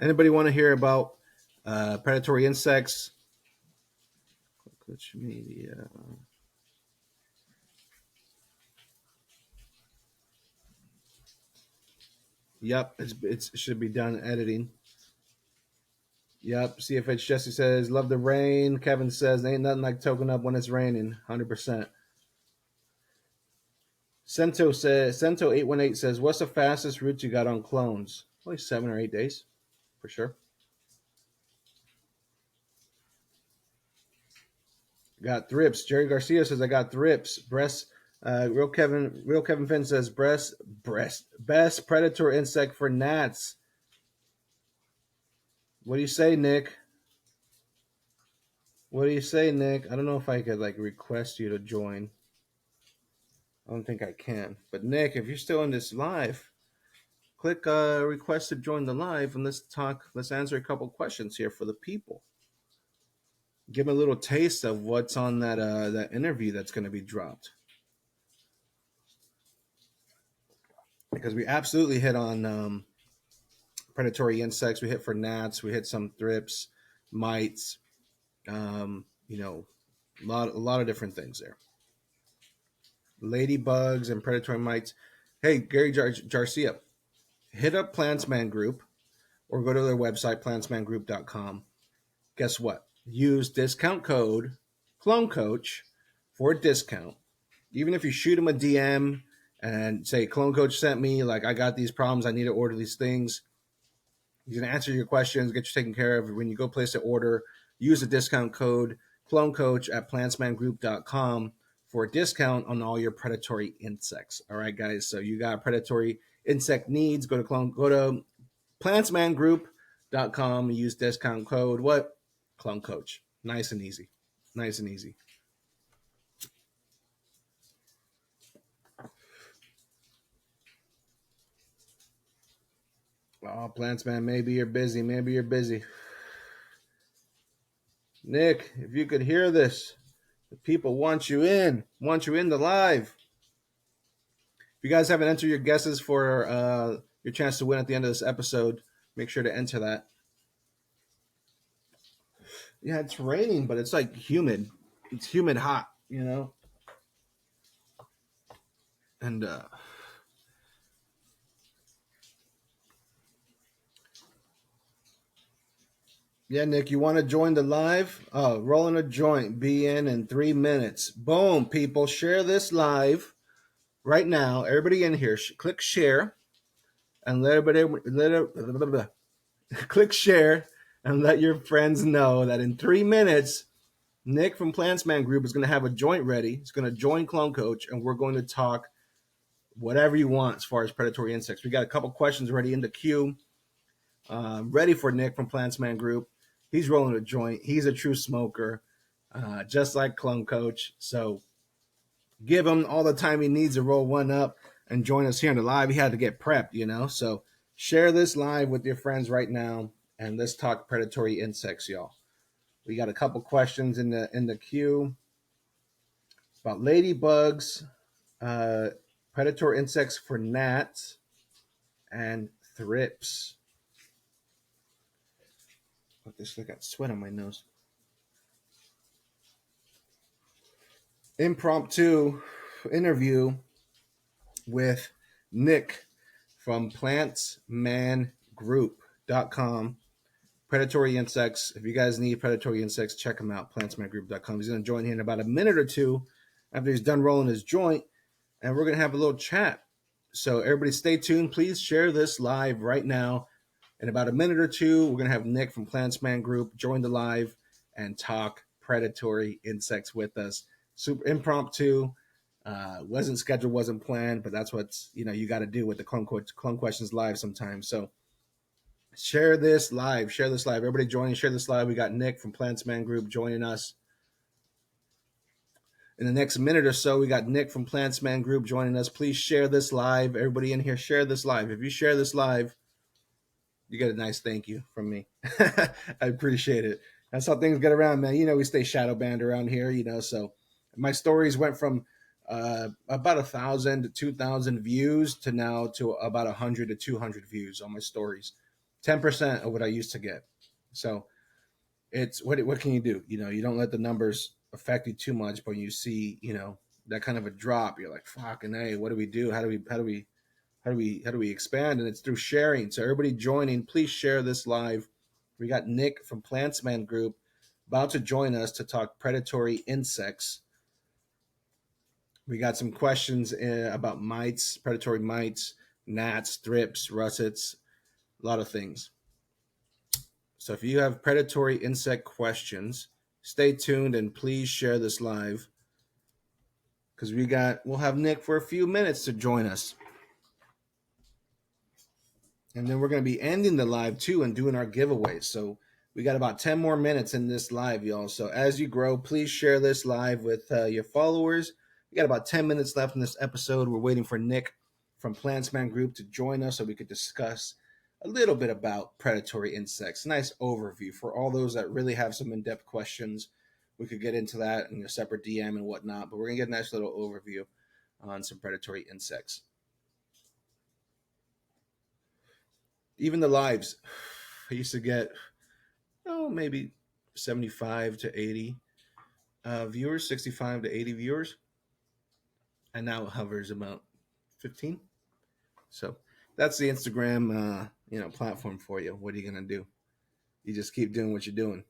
Anybody want to hear about predatory insects? Coach Media. Yep, it should be done editing. Yep, CFH Jesse says, love the rain. Kevin says, ain't nothing like toking up when it's raining. 100%. Sento818 says, what's the fastest route you got on clones? Only 7 or 8 days, for sure. Got thrips. Jerry Garcia says, I got thrips. Breast. Real Kevin Finn says, best predator insect for gnats. What do you say, Nick? I don't know if I could request you to join. I don't think I can. But Nick, if you're still in this live, click request to join the live, and let's answer a couple questions here for the people. Give them a little taste of what's on that interview that's going to be dropped. Because we absolutely hit on predatory insects. We hit for gnats. We hit some thrips, mites. A lot of different things there. Ladybugs and predatory mites. Hey, Gary Garcia, hit up Plantsman Group or go to their website, plantsmangroup.com. Guess what? Use discount code CloneCoach for a discount. Even if you shoot him a DM and say, Clone Coach sent me, like, I got these problems, I need to order these things. He's going to answer your questions, get you taken care of. When you go place the order, use the discount code CloneCoach at plantsmangroup.com for a discount on all your predatory insects. All right, guys. So you got predatory insect needs. Go to plantsmangroup.com and use discount code what? Clone Coach. Nice and easy. Nice and easy. Oh, Plantsman, maybe you're busy. Maybe you're busy. Nick, if you could hear this, the people want you in the live. If you guys haven't entered your guesses for your chance to win at the end of this episode, make sure to enter that. Yeah, it's raining, but it's like humid. It's humid hot, you know? And yeah, Nick, you want to join the live? Oh, rolling a joint, be in 3 minutes. Boom, people, share this live right now. Everybody in here, click share and click share and let your friends know that in 3 minutes, Nick from Plantsman Group is going to have a joint ready. He's going to join Clone Coach, and we're going to talk whatever you want as far as predatory insects. We got a couple questions ready in the queue, ready for Nick from Plantsman Group. He's rolling a joint. He's a true smoker, just like Clone Coach. So give him all the time he needs to roll one up and join us here on the live. He had to get prepped, you know. So share this live with your friends right now, and let's talk predatory insects, y'all. We got a couple questions in the queue about ladybugs, predatory insects for gnats, and thrips. I got sweat on my nose. Impromptu interview with Nick from plantsmangroup.com. Predatory insects. If you guys need predatory insects, check him out, plantsmangroup.com. He's going to join here in about a minute or two after he's done rolling his joint, and we're going to have a little chat. So everybody stay tuned. Please share this live right now. In about a minute or two, we're going to have Nick from Plantsman Group join the live and talk predatory insects with us. Super impromptu. Wasn't scheduled, wasn't planned, but that's what's, you got to do with the Clone Questions live sometimes. So share this live. Everybody joining, share this live. We got Nick from Plantsman Group joining us. In the next minute or so, we got Nick from Plantsman Group joining us. Please share this live. Everybody in here, share this live. If you share this live, you get a nice thank you from me. I appreciate it. That's how things get around, man. We stay shadow banned around here, so my stories went from about 1,000 to 2,000 views to now to about 100 to 200 views on my stories. 10% of what I used to get. So it's what can you do? You don't let the numbers affect you too much, but when you see, that kind of a drop, you're like, fucking hey, what do we do? How do we expand? And it's through sharing. So everybody joining, please share this live. We got Nick from Plantsman Group about to join us to talk predatory insects. We got some questions about mites, predatory mites, gnats, thrips, russets, a lot of things. So if you have predatory insect questions, stay tuned and please share this live because we'll have Nick for a few minutes to join us. And then we're going to be ending the live too and doing our giveaways. So we got about 10 more minutes in this live, y'all. So as you grow, please share this live with your followers. We got about 10 minutes left in this episode. We're waiting for Nick from Plantsman Group to join us so we could discuss a little bit about predatory insects. Nice overview for all those that really have some in-depth questions. We could get into that in a separate DM and whatnot, but we're going to get a nice little overview on some predatory insects. Even the lives, I used to get, maybe 75 to 80 viewers, 65 to 80 viewers. And now it hovers about 15. So that's the Instagram, platform for you. What are you going to do? You just keep doing what you're doing.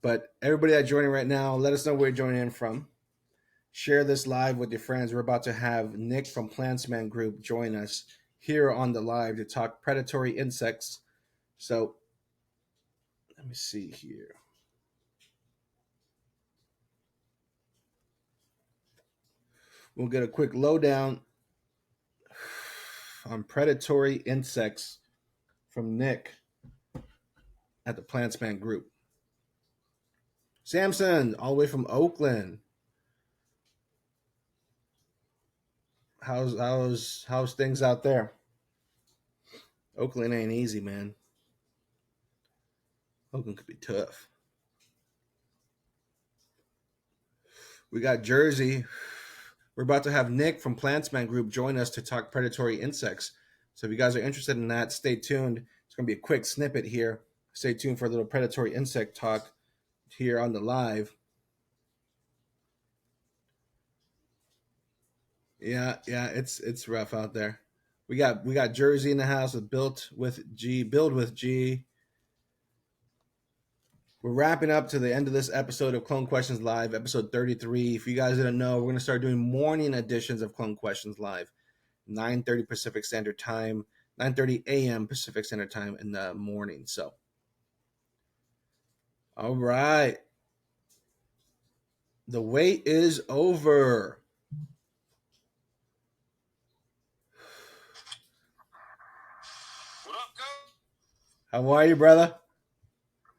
But everybody that's joining right now, let us know where you're joining in from. Share this live with your friends. We're about to have Nick from Plantsman Group join us here on the live to talk predatory insects. So let me see here. We'll get a quick lowdown on predatory insects from Nick at the Plantsman Group. Samson, all the way from Oakland. How's things out there? Oakland ain't easy, man. Oakland could be tough. We got Jersey. We're about to have Nick from Plantsman Group join us to talk predatory insects. So if you guys are interested in that, stay tuned. It's going to be a quick snippet here. Stay tuned for a little predatory insect talk here on the live. Yeah, it's rough out there. We got Jersey in the house with Build with G. We're wrapping up to the end of this episode of Clone Questions Live, episode 33. If you guys didn't know, we're going to start doing morning editions of Clone Questions Live, 9:30 Pacific Standard Time, 9:30 a.m. Pacific Standard Time in the morning. So, all right. The wait is over.
What up, Coach?
How are you, brother?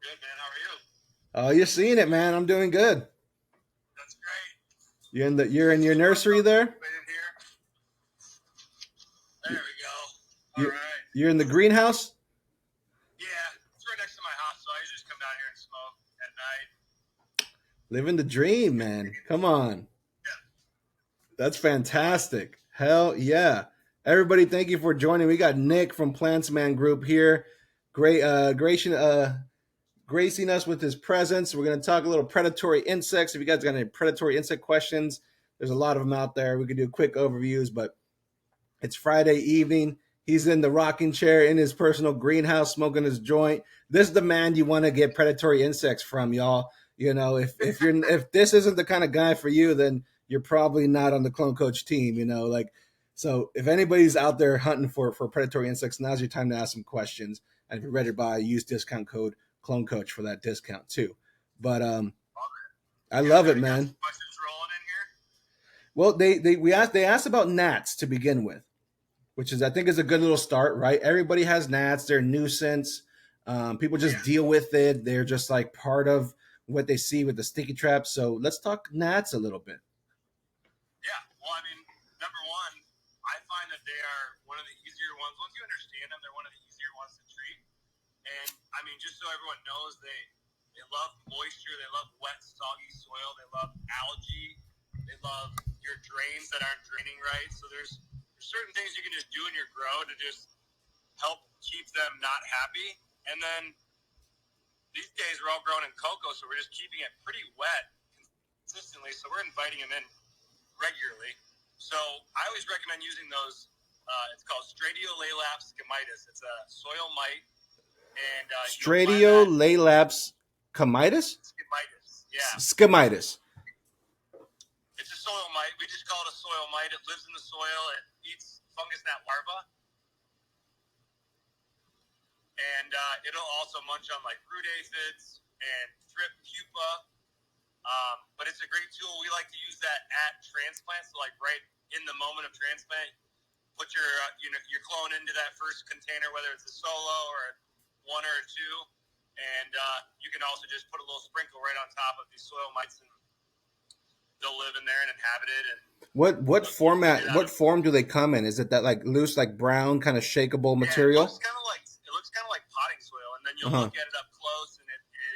Good, man. How are you?
Oh, you're seeing it, man. I'm doing good.
That's great.
You're in your nursery there?
There we go. All right.
You're in the greenhouse?
Yeah, it's right next to my house, so I usually just come down here and smoke at night.
Living the dream, man. Come on.
Yeah.
That's fantastic. Hell yeah. Everybody, thank you for joining. We got Nick from Plantsman Group here. Great gracing us with his presence. We're going to talk a little predatory insects. If you guys got any predatory insect questions, there's a lot of them out there. We could do quick overviews, but it's Friday evening. He's in the rocking chair in his personal greenhouse smoking his joint. This is the man you want to get predatory insects from, y'all. You know, if this isn't the kind of guy for you, then you're probably not on the Clone Coach team, you know, like. So if anybody's out there hunting for predatory insects, now's your time to ask some questions. And if you're ready to buy, use discount code Clone Coach for that discount too. But I love it, man.
Questions rolling
Well,
in here?
they asked about gnats to begin with, which is I think is a good little start, right? Everybody has gnats; they're a nuisance. People just deal with it. They're just like part of what they see with the sticky traps. So let's talk gnats a little bit.
Yeah. Well, I mean, number one, I find that they are one of the easier ones. Once you understand them, they're one of the easier ones to treat. And I mean, just so everyone knows, they love moisture, they love wet, soggy soil, they love algae, they love your drains that aren't draining right. So there's certain things you can just do in your grow to just help keep them not happy. And then these days we're all growing in cocoa, so we're just keeping it pretty wet consistently. So we're inviting them in regularly. So I always recommend using those. It's called Stradiolalaps scomitis. It's a soil mite. And
Stradiolalaps scomitis?
Scomitis, yeah.
Scomitis.
It's a soil mite. We just call it a soil mite. It lives in the soil. It eats fungus gnat larvae. And it'll also munch on like root aphids and thrip pupa. But it's a great tool. We like to use that at transplant. So like right in the moment of transplant, put your your clone into that first container, whether it's a solo or one or a two, and you can also just put a little sprinkle right on top of these soil mites, and they'll live in there and inhabit it. And
what form do they come in? Is it that like loose, like brown, kind of shakeable material?
It looks kind of like potting soil, and then you'll look at it up close, and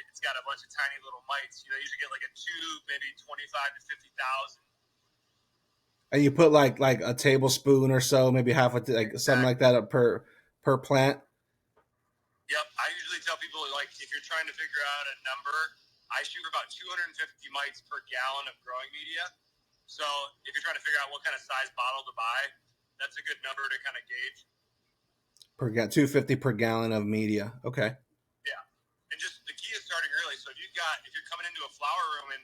it's got a bunch of tiny little mites. You usually get like a tube, maybe 25 to 50,000.
And you put like a tablespoon or so, maybe half something like that per plant.
Yep, I usually tell people like if you're trying to figure out a number, I shoot for about 250 mites per gallon of growing media. So if you're trying to figure out what kind of size bottle to buy, that's a good number to kind of gauge.
250 per gallon of media. Okay.
Yeah, and just the key is starting early. So if you're coming into a flower room and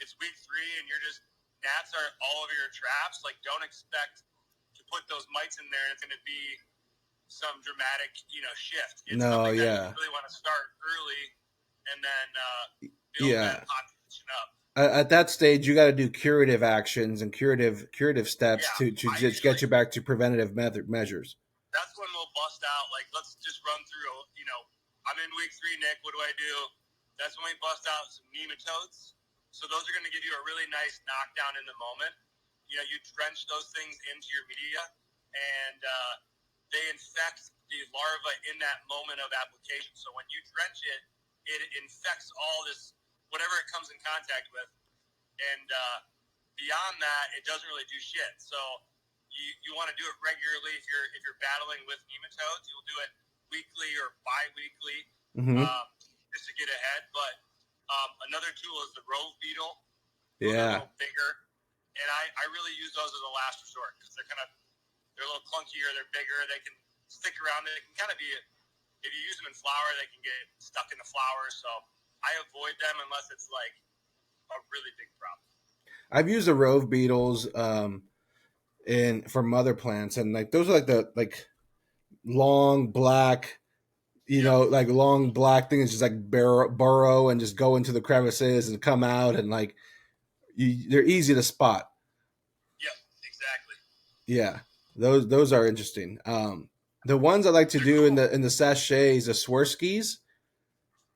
it's week 3 and you're just gnats are all over your traps, like don't expect to put those mites in there and it's going to be some dramatic, shift. It's something that you really want to start early and then build that population up.
At that stage, you got to do curative actions and curative steps to just get you back to preventative measures.
That's when we'll bust out. Like, let's just run through. I'm in week 3, Nick. What do I do? That's when we bust out some nematodes. So those are going to give you a really nice knockdown in the moment. You drench those things into your media, and they infect the larva in that moment of application. So when you drench it, it infects all this, whatever it comes in contact with. And beyond that, it doesn't really do shit. So you want to do it regularly. If you're battling with nematodes, you'll do it weekly or bi-weekly just to get ahead. But another tool is the rove beetle. Those are a little bigger. And I really use those as a last resort because they're a little clunkier, they're bigger, they can stick around. They can kind of be, if you use them in flower, they can get stuck in the flowers. So I avoid them unless it's like a really big problem.
I've used the rove beetles for mother plants, and like those are like long black, like long black things just like burrow and just go into the crevices and come out, and like they're easy to spot.
Yep, exactly.
Yeah, those are interesting. The ones I like to do in the sachets, the Swerskis.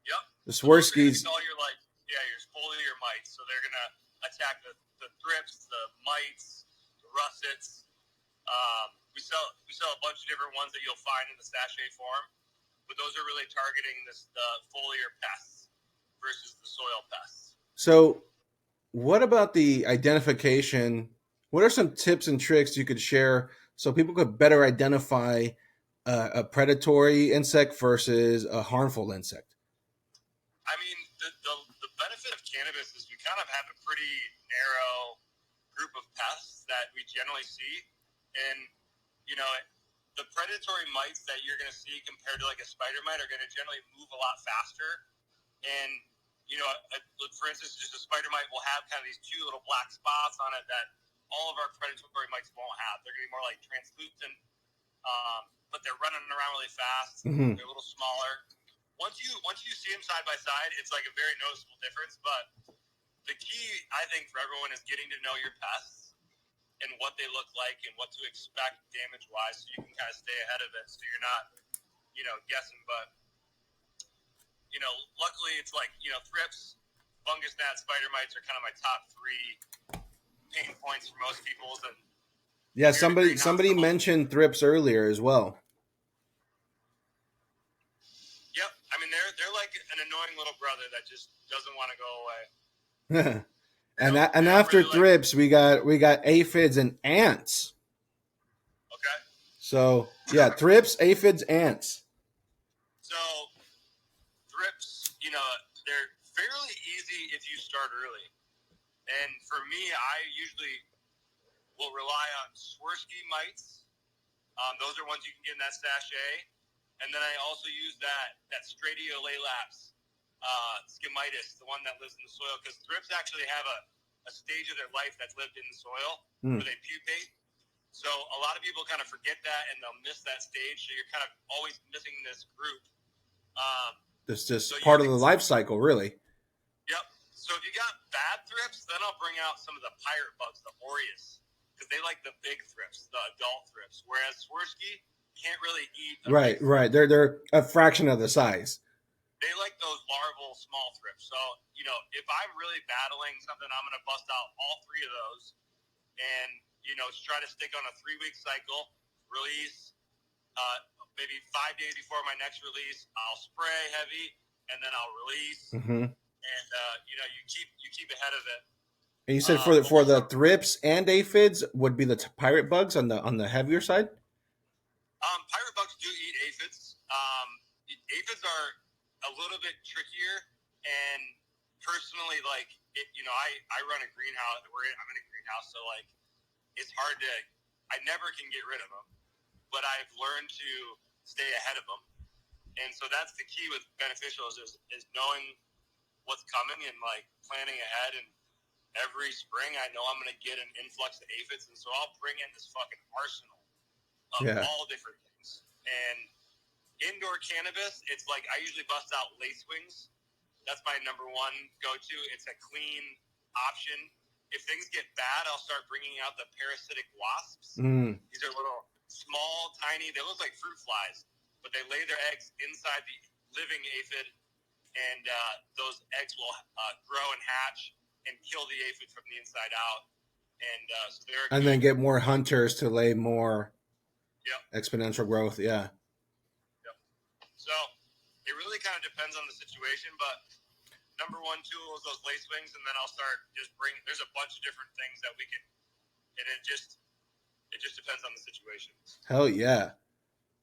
Yep.
The Swerskis.
All your your foliar mites. So they're gonna attack the thrips, the mites, the russets. We sell a bunch of different ones that you'll find in the sachet form, but those are really targeting the foliar pests versus the soil pests. So,
what about the identification? What are some tips and tricks you could share so people could better identify a predatory insect versus a harmful insect?
I mean, the benefit of cannabis is we kind of have a pretty narrow group of pests that we generally see. And, the predatory mites that you're going to see compared to like a spider mite are going to generally move a lot faster. And, for instance, just a spider mite will have kind of these 2 little black spots on it that all of our predatory mites won't have. They're going to be more like translucent, but they're running around really fast. Mm-hmm. They're a little smaller. Once you see them side by side, it's like a very noticeable difference. But the key, I think, for everyone is getting to know your pests and what they look like and what to expect damage-wise, so you can kind of stay ahead of it, so you're not, guessing. But luckily, it's like thrips, fungus gnats, spider mites are kind of my top 3 pain points for most people. And
yeah, somebody mentioned thrips earlier as well.
Yep, I mean they're like an annoying little brother that just doesn't want to go away.
and after really thrips, we got aphids and ants.
Okay.
So yeah, thrips, aphids, ants.
So thrips, they're fairly easy if you start early. And for me, I usually will rely on Swirsky mites. Those are ones you can get in that sachet. And then I also use that Stradiolaelaps schemitis, the one that lives in the soil, because thrips actually have a stage of their life that's lived in the soil where they pupate. So a lot of people kind of forget that and they'll miss that stage. So you're kind of always missing this group.
This is so part of the life cycle, really.
Yep. So if you got bad thrips, then I'll bring out some of the pirate bugs, the aureus, because they like the big thrips, the adult thrips. Whereas Swirsky can't really eat.
Right. They're a fraction of the size.
They like those larval small thrips. So, if I'm really battling something, I'm going to bust out all 3 of those and, try to stick on a 3-week cycle, release, maybe 5 days before my next release, I'll spray heavy and then I'll release. Mm-hmm. And, you keep ahead of it.
And you said for the thrips and aphids would be the pirate bugs on the heavier side?
Pirate bugs do eat aphids. Aphids are a little bit trickier, and personally, like I run a greenhouse. I'm in a greenhouse, so like it's hard to. I never can get rid of them, but I've learned to stay ahead of them, and so that's the key with beneficials is knowing what's coming and like planning ahead. And every spring I know I'm going to get an influx of aphids, and so I'll bring in this fucking arsenal of all different things. And indoor cannabis, it's like I usually bust out lacewings. That's my number one go-to. It's a clean option. If things get bad, I'll start bringing out the parasitic wasps. These are little small, tiny, they look like fruit flies, but they lay their eggs inside the living aphid, and those eggs will grow and hatch and kill the aphid from the inside out. And so they're
then get more hunters to lay more exponential growth. Yeah.
So it really kind of depends on the situation, but number one tool is those lacewings, and then I'll start just there's a bunch of different things that we can, and it just depends on the situation.
Hell yeah.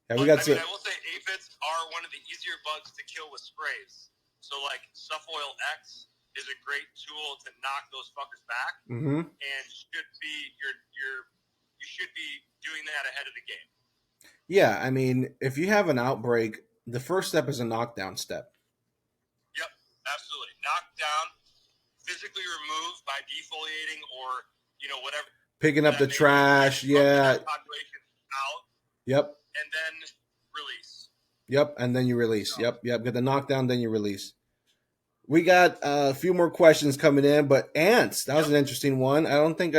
I will say aphids are one of the easier bugs to kill with sprays. So like Suffoil X is a great tool to knock those fuckers back, and you should be doing that ahead of the game.
Yeah, I mean, if you have an outbreak, the first step is a knockdown step.
Yep, absolutely. Knock down, physically remove by defoliating or whatever.
Picking up the trash, yeah.
Population out.
Yep.
And then release.
Yep, and then you release. Yep. Get the knockdown, then you release. We got a few more questions coming in, but ants, that was an interesting one. I don't think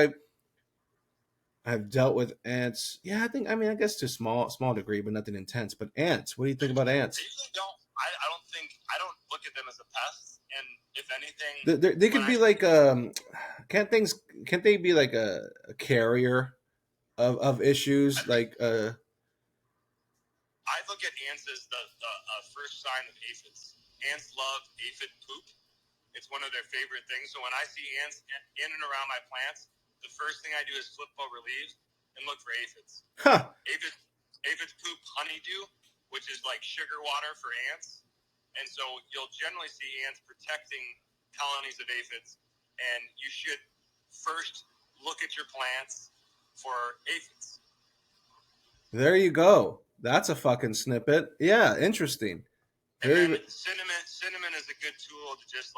I've dealt with ants. Yeah, I guess to small degree, but nothing intense. But ants, what do you think about ants?
They usually don't. I don't look at them as a pest. And if anything,
they could be like can't they be like a carrier of issues? I
look at ants as the first sign of aphids. Ants love aphid poop. It's one of their favorite things. So when I see ants in and around my plants, the first thing I do is flip over leaves and look for aphids.
Huh.
Aphids poop honeydew, which is like sugar water for ants. And so you'll generally see ants protecting colonies of aphids. And you should first look at your plants for aphids.
There you go. That's a fucking snippet. Yeah, interesting.
And then cinnamon is a good tool to just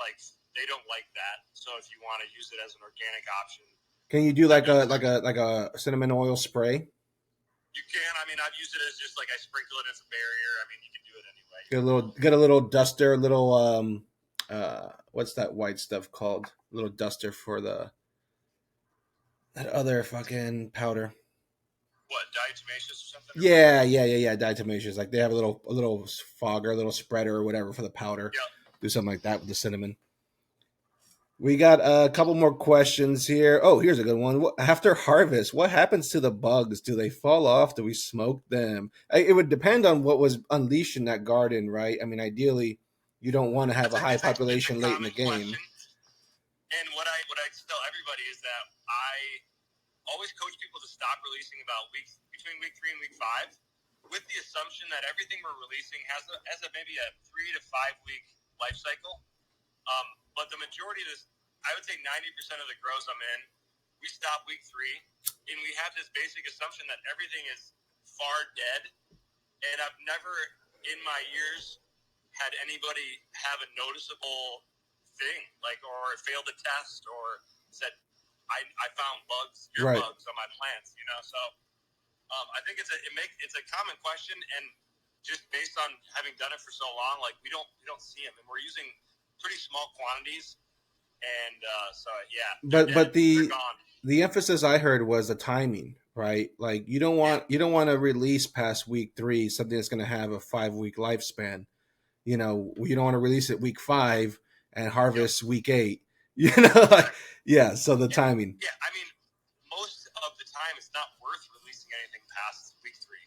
they don't like that. So if you want to use it as an organic option.
Can you do like a cinnamon oil spray?
You can. I've used it as just I sprinkle it as a barrier. You can do it anyway.
Get a little duster, what's that white stuff called? A little duster for that other fucking powder.
What, diatomaceous or something?
Yeah, diatomaceous. Like they have a little fogger, a little spreader or whatever for the powder.
Yep.
Do something like that with the cinnamon. We got a couple more questions here. Oh, here's a good one. After harvest, what happens to the bugs? Do they fall off? Do we smoke them? It would depend on what was unleashed in that garden, right? Ideally, you don't want to have a high population late in the game.
Question. And what I tell everybody is that I always coach people to stop releasing about between week 3 and week 5, with the assumption that everything we're releasing has maybe a 3 to 5 week life cycle. But the majority of this, I would say 90% of the grows I'm in, we stop week 3, and we have this basic assumption that everything is far dead. And I've never in my years had anybody have a noticeable thing, or failed a test, or said, I found bugs, bugs on my plants, So I think it's a common question, and just based on having done it for so long, we don't see them, and we're using pretty small quantities, and so yeah.
But the emphasis I heard was the timing, right? You don't want to release past week 3 something that's going to have a 5-week lifespan. You don't want to release it week 5 and harvest week 8. So the timing.
Yeah, most of the time it's not worth releasing anything past week 3.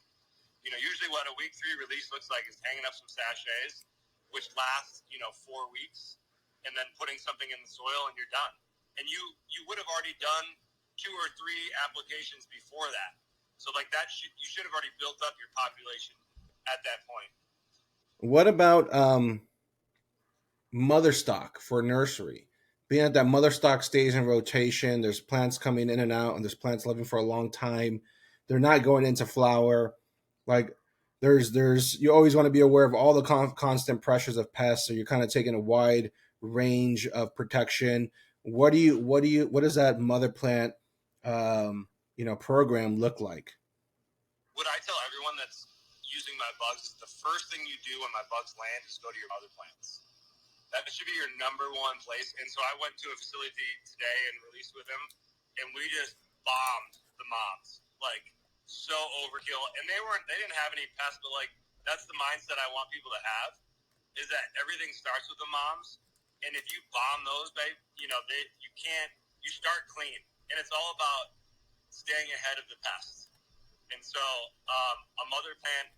Usually what a week 3 release looks like is hanging up some sachets, which lasts 4 weeks, and then putting something in the soil, and you're done. And you would have already done 2 or 3 applications before that. So you should have already built up your population at that point.
What about mother stock for nursery? Being that mother stock stays in rotation, there's plants coming in and out, and there's plants living for a long time. They're not going into flower. You always want to be aware of all the constant pressures of pests. So you're kind of taking a wide range of protection. what does that mother plant, program look like?
What I tell everyone that's using my bugs is the first thing you do when my bugs land is go to your mother plants. That should be your number one place. And so I went to a facility today and released with them, and we just bombed the moms, like so overkill. And they didn't have any pests, but like that's the mindset I want people to have, is that everything starts with the moms. And if you bomb those, babe, you start clean. And it's all about staying ahead of the pests. And so a mother plant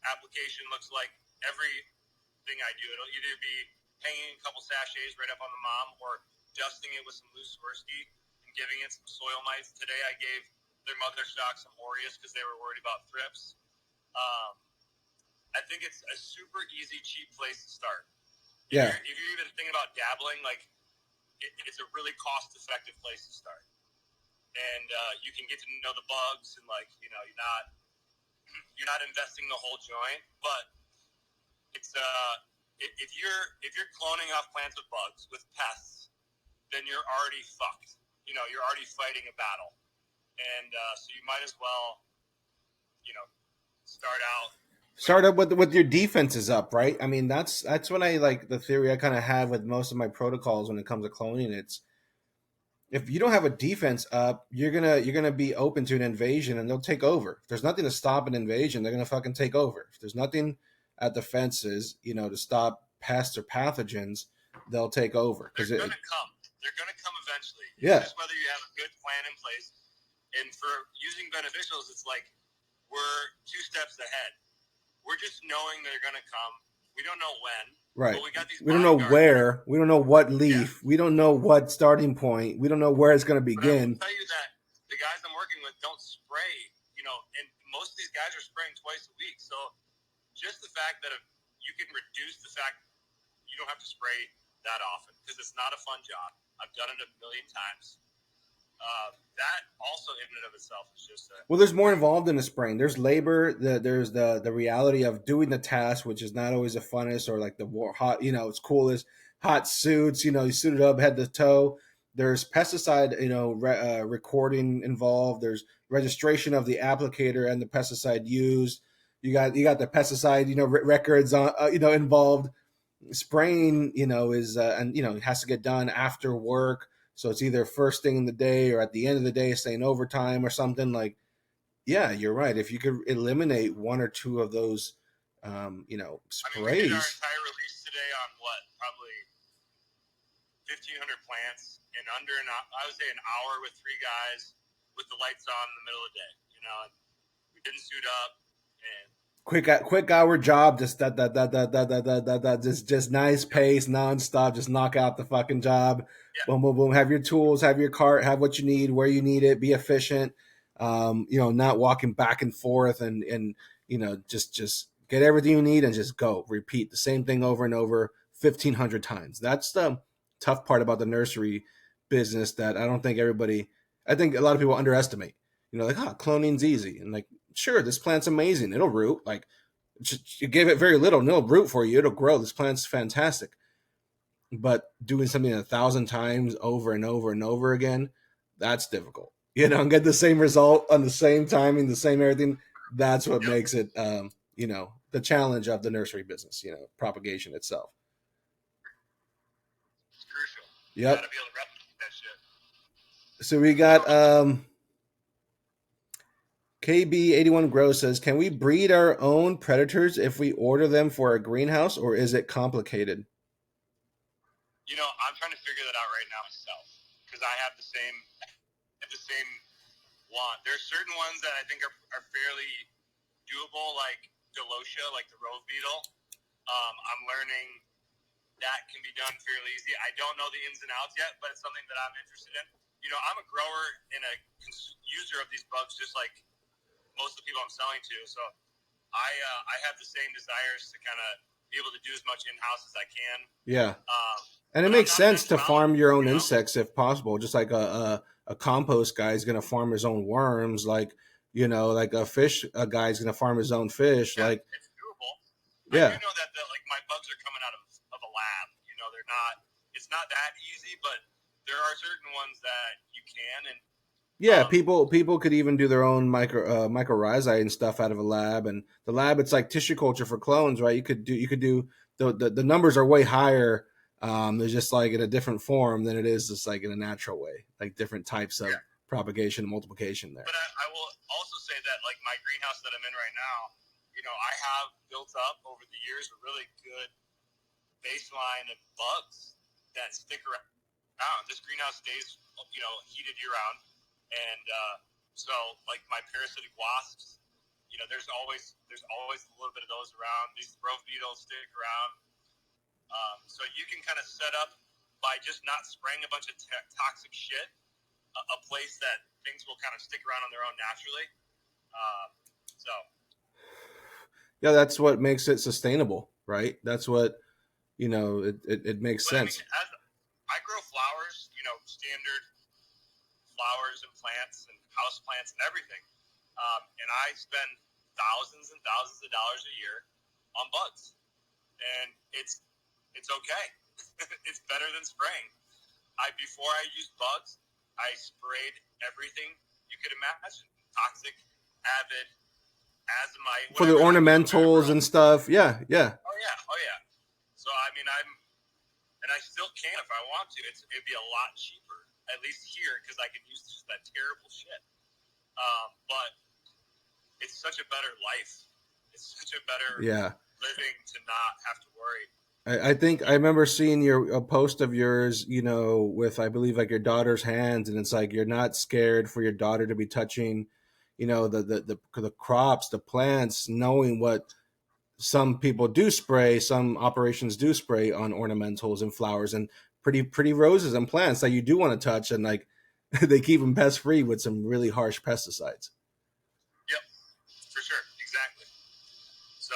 application looks like everything I do. It'll either be hanging a couple sachets right up on the mom or dusting it with some loose Swirsky and giving it some soil mites. Today I gave their mother stock some Aureus because they were worried about thrips. I think it's a super easy, cheap place to start. If you're even thinking about dabbling, like it's a really cost-effective place to start. And you can get to know the bugs, and like you're not investing the whole joint, but it's if you're cloning off plants with bugs with pests, then you're already fucked. You're already fighting a battle, and so you might as well start out
with your defenses up, right? I mean, that's what I like, the theory I kind of have with most of my protocols when it comes to cloning. It's, if you don't have a defense up, you're gonna be open to an invasion, and they'll take over. If there's nothing to stop an invasion, they're gonna fucking take over. If there's nothing at the fences, to stop pests or pathogens, they'll take over.
They're gonna come. They're gonna come eventually.
It's
just whether you have a good plan in place. And for using beneficials, it's like we're 2 steps ahead. We're just knowing they're gonna come. We don't know when.
Right.
But we got these.
We don't know where. We don't know what leaf. Yeah. We don't know what starting point. We don't know where it's going to begin.
But I will tell you that the guys I'm working with don't spray, and most of these guys are spraying twice a week. So just the fact that you can reduce the fact you don't have to spray that often, because it's not a fun job. I've done it a million times. That also in and of itself is just
well, there's more involved in the spraying. There's labor. There's the reality of doing the task, which is not always the funnest, or like the hot, it's coolest, hot suits, you suit it up head to toe. There's pesticide, recording involved. There's registration of the applicator and the pesticide used. You got the pesticide, records on, involved. Spraying, is, and, it has to get done after work. So it's either first thing in the day or at the end of the day, staying overtime or something. Like, yeah, you're right. If you could eliminate 1 or 2 of those, sprays.
I mean, we did our entire release today on probably 1,500 plants in under I would say an hour with 3 guys with the lights on in the middle of the day. We didn't suit up and.
Quick hour job, just just nice pace, nonstop, just knock out the fucking job. Yeah. Boom, boom, boom. Have your tools, have your cart, have what you need, where you need it. Be efficient. Not walking back and forth, and just get everything you need and just go. Repeat the same thing over and over 1,500 times. That's the tough part about the nursery business that I think a lot of people underestimate. Cloning's easy, and like, sure, this plant's amazing. It'll root. Like, you give it very little, and it'll root for you. It'll grow. This plant's fantastic. But doing something 1,000 times over and over and over again, that's difficult. And get the same result on the same timing, the same everything. That's what makes it, the challenge of the nursery business. Propagation itself.
It's crucial.
Yep.
You gotta be able to replicate that shit.
So we got KB81 Grow says, can we breed our own predators if we order them for a greenhouse, or is it complicated?
I'm trying to figure that out right now myself, because I have the same want. There's certain ones that I think are fairly doable, like Delocia, like the rove beetle. I'm learning that can be done fairly easy. I don't know the ins and outs yet, but it's something that I'm interested in. I'm a grower and a user of these bugs, just like most of the people I'm selling to. So I have the same desires to kind of be able to do as much in-house as I can.
Yeah. And it makes sense to farm your own insects if possible. Just like a compost guy is going to farm his own worms, like a fish guy is going to farm his own fish.
Yeah,
like,
it's doable.
Yeah.
I do know that my bugs are coming out of a lab. They're not. It's not that easy, but there are certain ones that you can, and
Yeah, people could even do their own mycorrhizae and stuff out of a lab. And the lab, it's like tissue culture for clones, right? You could do the numbers are way higher. There's just like in a different form than it is just like in a natural way, like different types of propagation and multiplication there.
But I will also say that like my greenhouse that I'm in right now, I have built up over the years a really good baseline of bugs that stick around. This greenhouse stays, heated year round, and so like my parasitic wasps, there's always a little bit of those around. These grove beetles stick around, so you can kind of set up by just not spraying a bunch of toxic shit, a place that things will kind of stick around on their own naturally. So
Yeah, that's what makes it sustainable, right? That's what it makes
but
sense.
I mean, as I grow flowers, standard flowers and plants and house plants and everything. And I spend thousands and thousands of dollars a year on bugs, and it's okay. It's better than spraying. Before I used bugs, I sprayed everything you could imagine: toxic, avid, azomite,
For the
whatever.
ornamentals and stuff. Yeah.
Oh yeah. So I mean, and I still can if I want to. It'd be a lot cheaper, at least here, because I can use just that terrible shit. But it's such a better life. It's such a better living to not have to worry.
I think I remember seeing a post of yours, with I believe like your daughter's hands, and it's like you're not scared for your daughter to be touching, the crops, the plants, knowing what some people do spray, some operations do spray on ornamentals and flowers and pretty roses and plants that you do want to touch, and like they keep them pest free with some really harsh pesticides.
Yep, for sure, exactly. So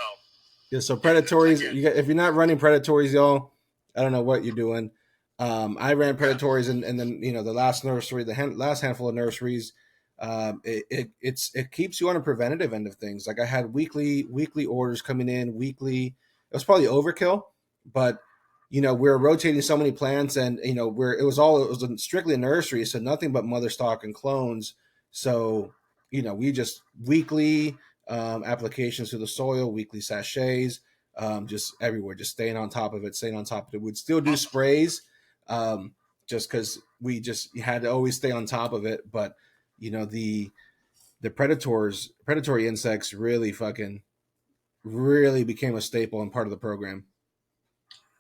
yeah, so predatories. If you're not running predatories, y'all, I don't know what you're doing. I ran predatories, and then the last nursery, last handful of nurseries. It keeps you on a preventative end of things. Like I had weekly orders coming in weekly. It was probably overkill, but we're rotating so many plants, and it was strictly a nursery, so nothing but mother stock and clones. So we just weekly applications to the soil, weekly sachets, just everywhere, just staying on top of it. We'd still do sprays, just because we just had to always stay on top of it, but the predatory insects really became a staple and part of the program.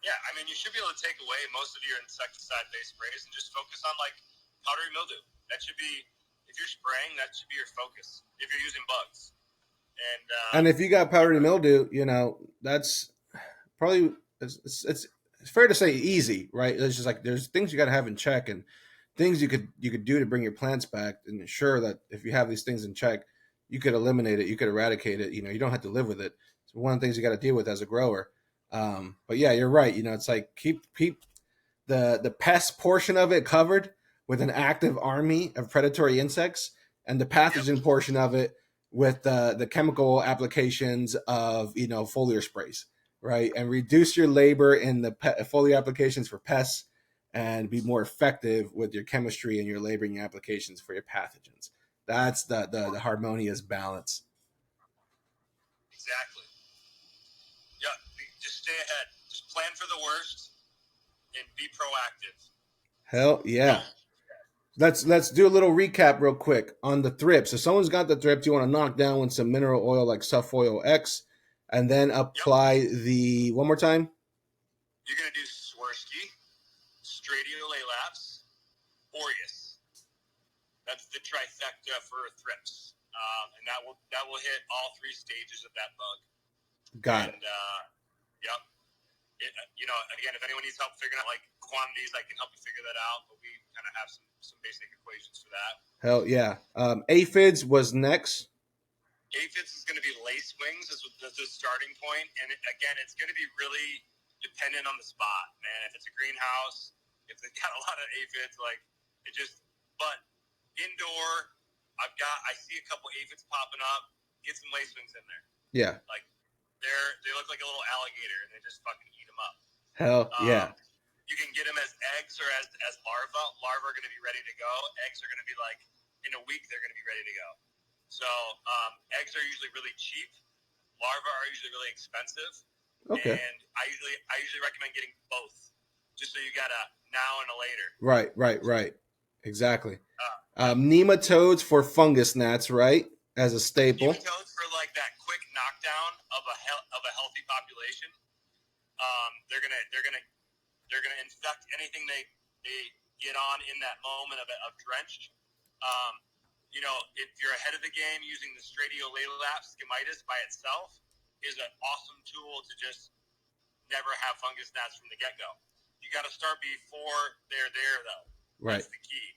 Yeah, I mean, you should be able to take away most of your insecticide-based sprays and just focus on like powdery mildew. That should be, if you're spraying, that should be your focus. If you're using bugs,
and if you got powdery mildew, that's probably it's fair to say easy, right? It's just like there's things you got to have in check, and things you could do to bring your plants back and ensure that if you have these things in check, you could eliminate it, you could eradicate it. You don't have to live with it. It's one of the things you got to deal with as a grower. But yeah, you're right. It's like keep the pest portion of it covered with an active army of predatory insects, and the pathogen portion of it with the chemical applications of foliar sprays, right? And reduce your labor in the foliar applications for pests, and be more effective with your chemistry and your labor and your applications for your pathogens. That's the harmonious balance.
Exactly. Yeah, just stay ahead. Just plan for the worst and be proactive.
Hell yeah. Let's do a little recap real quick on the thrips. If someone's got the thrips, you want to knock down with some mineral oil like Sulfoil X, and then apply the one more time.
You're gonna do Swirsky, Stradiolalaps, Boreas. That's the trifecta for thrips, and that will hit all three stages of that bug.
Got it.
Yep. Again, if anyone needs help figuring out like quantities, I can help you figure that out. But we kind of have some basic equations for that.
Hell yeah. Aphids was next.
Aphids is going to be lace wings as the starting point, and again, it's going to be really dependent on the spot, man. If it's a greenhouse, if they've got a lot of aphids, but indoor, I see a couple aphids popping up. Get some lace wings in there.
Yeah.
Like they look like a little alligator, and they just fucking eat them up.
Hell yeah.
You can get them as eggs or as larvae. Larvae are going to be ready to go. Eggs are going to be like in a week they're going to be ready to go. So eggs are usually really cheap. Larvae are usually really expensive.
Okay.
And I usually recommend getting both, just so you got a now and a later.
Right. Exactly. Nematodes for fungus gnats, right? As a staple.
Nematodes for like that quick knockdown of a healthy population. They're gonna infect anything they get on in that moment of drenched. If you're ahead of the game, using the Stradiolalaps scomitis by itself is an awesome tool to just never have fungus gnats from the get-go. You got to start before they're there, though.
Right.
That's the key.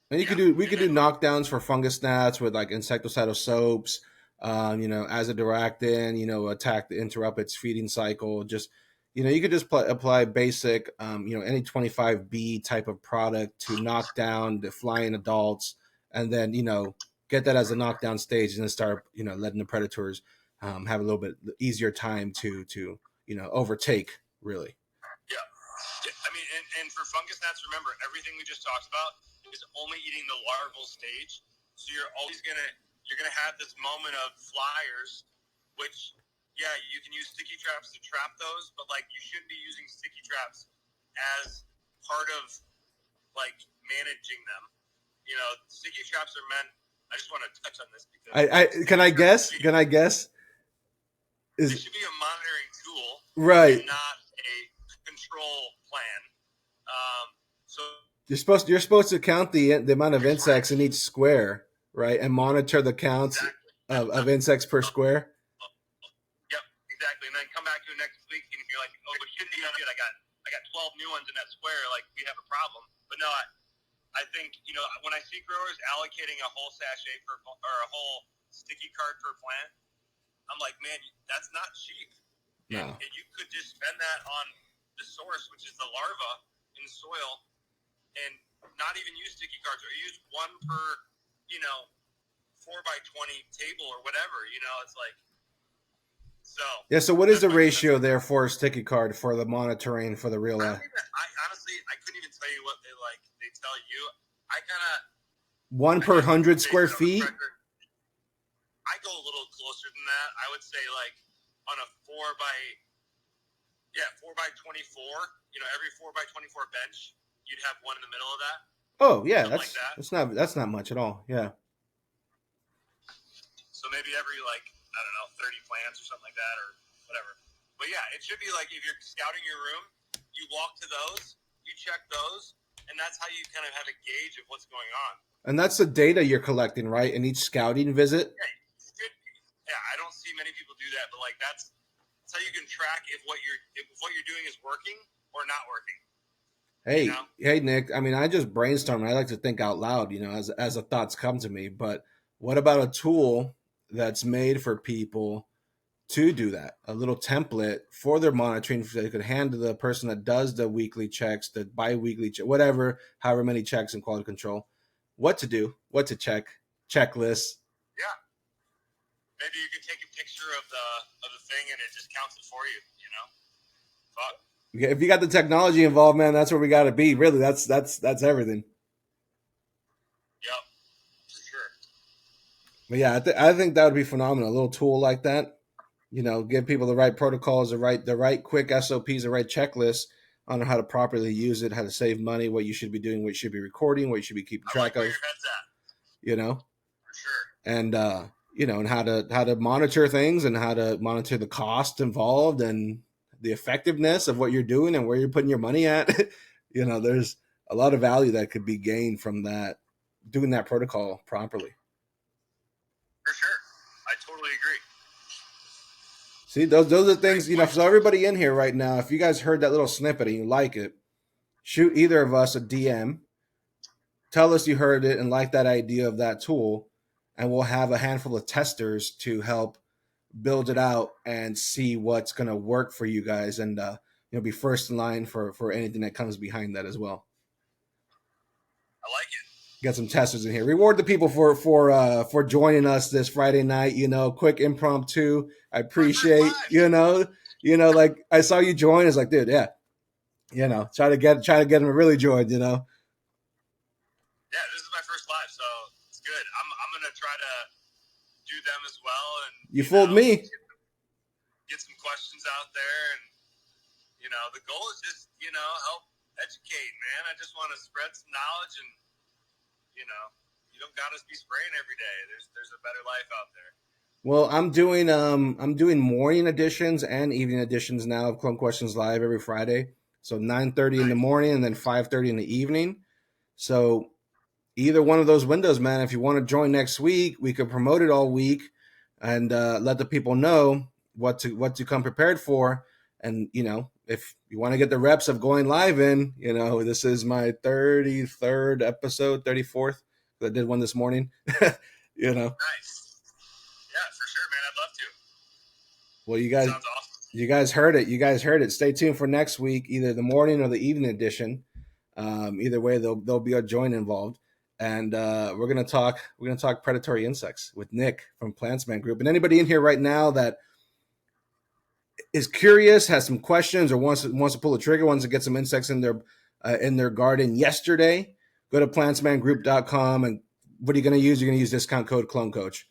And we could do knockdowns for fungus gnats with like insecticidal soaps, azadirachtin, attack to interrupt its feeding cycle. Just, you could just apply basic, any 25B type of product to knock down the flying adults, and then, get that as a knockdown stage, and then start, letting the predators have a little bit easier time to overtake, really.
Yeah. I mean, and for fungus gnats, remember, everything we just talked about is only eating the larval stage. So you're always you're gonna have this moment of flyers, which, yeah, you can use sticky traps to trap those, but like you shouldn't be using sticky traps as part of like managing them. Sticky traps are meant. I just want to touch on this because
Can I guess?
It should be a monitoring tool,
right?
And not a control plan. So
you're supposed to count the amount of insects in each square, right, and monitor the counts of insects per square.
Yep, exactly. And then come back to it next week, and if you're like, "Oh, it shouldn't be good. I got 12 new ones in that square. Like, we have a problem." But no, I think when I see growers allocating a whole sachet or a whole sticky card per plant, I'm like, man, that's not cheap.
No.
And you could just spend that on the source, which is the larva in the soil, and not even use sticky cards, or use one per 4x20 table or whatever. It's like, so.
Yeah. So what is the ratio there for a sticky card for the monitoring for the real?
I honestly couldn't even tell you what they tell you. I kind of
1 per 100 square feet.
I go a little closer than that. I would say like on a 4x24. Every 4x24 bench, you'd have one in the middle of that.
Oh yeah, that's not much at all. Yeah.
So maybe every 30 plants or something like that, or whatever. But yeah, it should be like if you're scouting your room, you walk to those, you check those, and that's how you kind of have a gauge of what's going on. And
that's the data you're collecting, right? In each scouting visit.
Yeah, I don't see many people do that, but that's how you can track if what you're doing is working or not working.
Hey, Nick. I mean, I just brainstorm. I like to think out loud, as the thoughts come to me. But what about a tool that's made for people to do that? A little template for their monitoring, so they could hand to the person that does the weekly checks, the bi-weekly check, whatever, however many checks in quality control, what to do, what to check, checklists.
Yeah. Maybe you could take a picture of the thing and it just counts it for you. Fuck.
If you got the technology involved, man, that's where we got to be. Really, that's everything.
Yep, for sure.
But yeah, I think that would be phenomenal. A little tool like that, give people the right protocols, the right quick SOPs, the right checklists on how to properly use it, how to save money, what you should be doing, what you should be recording, what you should be keeping track of.
Where your head's at. For sure.
And and how to monitor things, and how to monitor the cost involved, and the effectiveness of what you're doing and where you're putting your money at. There's a lot of value that could be gained from that, doing that protocol properly.
For sure. I totally agree.
See, those are things, so everybody in here right now, if you guys heard that little snippet and you like it, shoot either of us a DM. Tell us you heard it and like that idea of that tool, and we'll have a handful of testers to help build it out and see what's going to work for you guys, and be first in line for anything that comes behind that as well.
I like it.
Got some testers in here. Reward the people for joining us this Friday night. Quick impromptu. I appreciate Like I saw you join. It's like, dude, yeah, try to get them really joined.
Yeah, this is my first live, so it's good. I'm gonna try to do them as well, and
you fooled me.
Get some questions out there, and the goal is just help educate, man. I just want to spread some knowledge, and you don't gotta be spraying every day. There's a better life out there.
Well, I'm doing morning editions and evening editions now of Clone Questions Live every Friday. So 9:30 in the morning and then 5:30 in the evening. So either one of those windows, man, if you want to join next week, we could promote it all week and let the people know what to come prepared for. And if you want to get the reps of going live in, this is my 33rd episode, 34th. I did one this morning.
Nice. Yeah, for sure, man. I'd love to.
Well,
Sounds awesome.
You guys heard it. You guys heard it. Stay tuned for next week, either the morning or the evening edition. Either way, there'll be a join involved, and we're gonna talk predatory insects with Nick from Plantsman Group. And anybody in here right now that is curious, has some questions, or wants to pull a trigger, wants to get some insects in their garden yesterday, go to plantsmangroup.com, and what are you going to use? You're going to use discount code CloneCoach.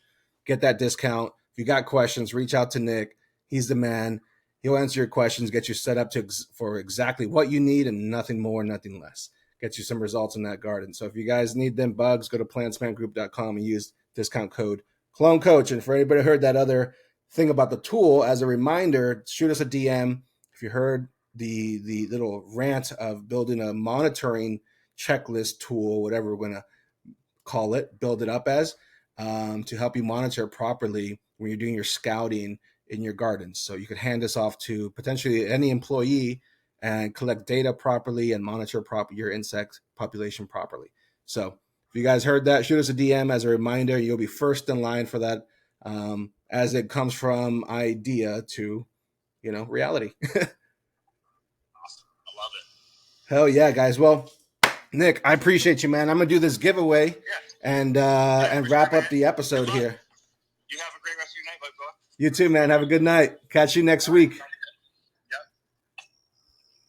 Get that discount. If you got questions, reach out to Nick. He's the man. He'll answer your questions, get you set up for exactly what you need and nothing more, nothing less. Get you some results in that garden. So if you guys need them bugs, go to plantsmangroup.com and use discount code CloneCoach. And for anybody who heard that other thing about the tool, as a reminder, shoot us a DM if you heard the little rant of building a monitoring checklist tool, whatever we're going to call it, build it up as, to help you monitor properly when you're doing your scouting in your gardens. So you could hand this off to potentially any employee and collect data properly and monitor your insect population properly. So if you guys heard that, shoot us a DM as a reminder. You'll be first in line for that, as it comes from idea to, reality.
Awesome. I love it.
Hell yeah, guys. Well, Nick, I appreciate you, man. I'm going to do this giveaway and wrap up the episode here.
You have a great rest of your night, bud.
You too, man. Have a good night. Catch you next week.
Yep.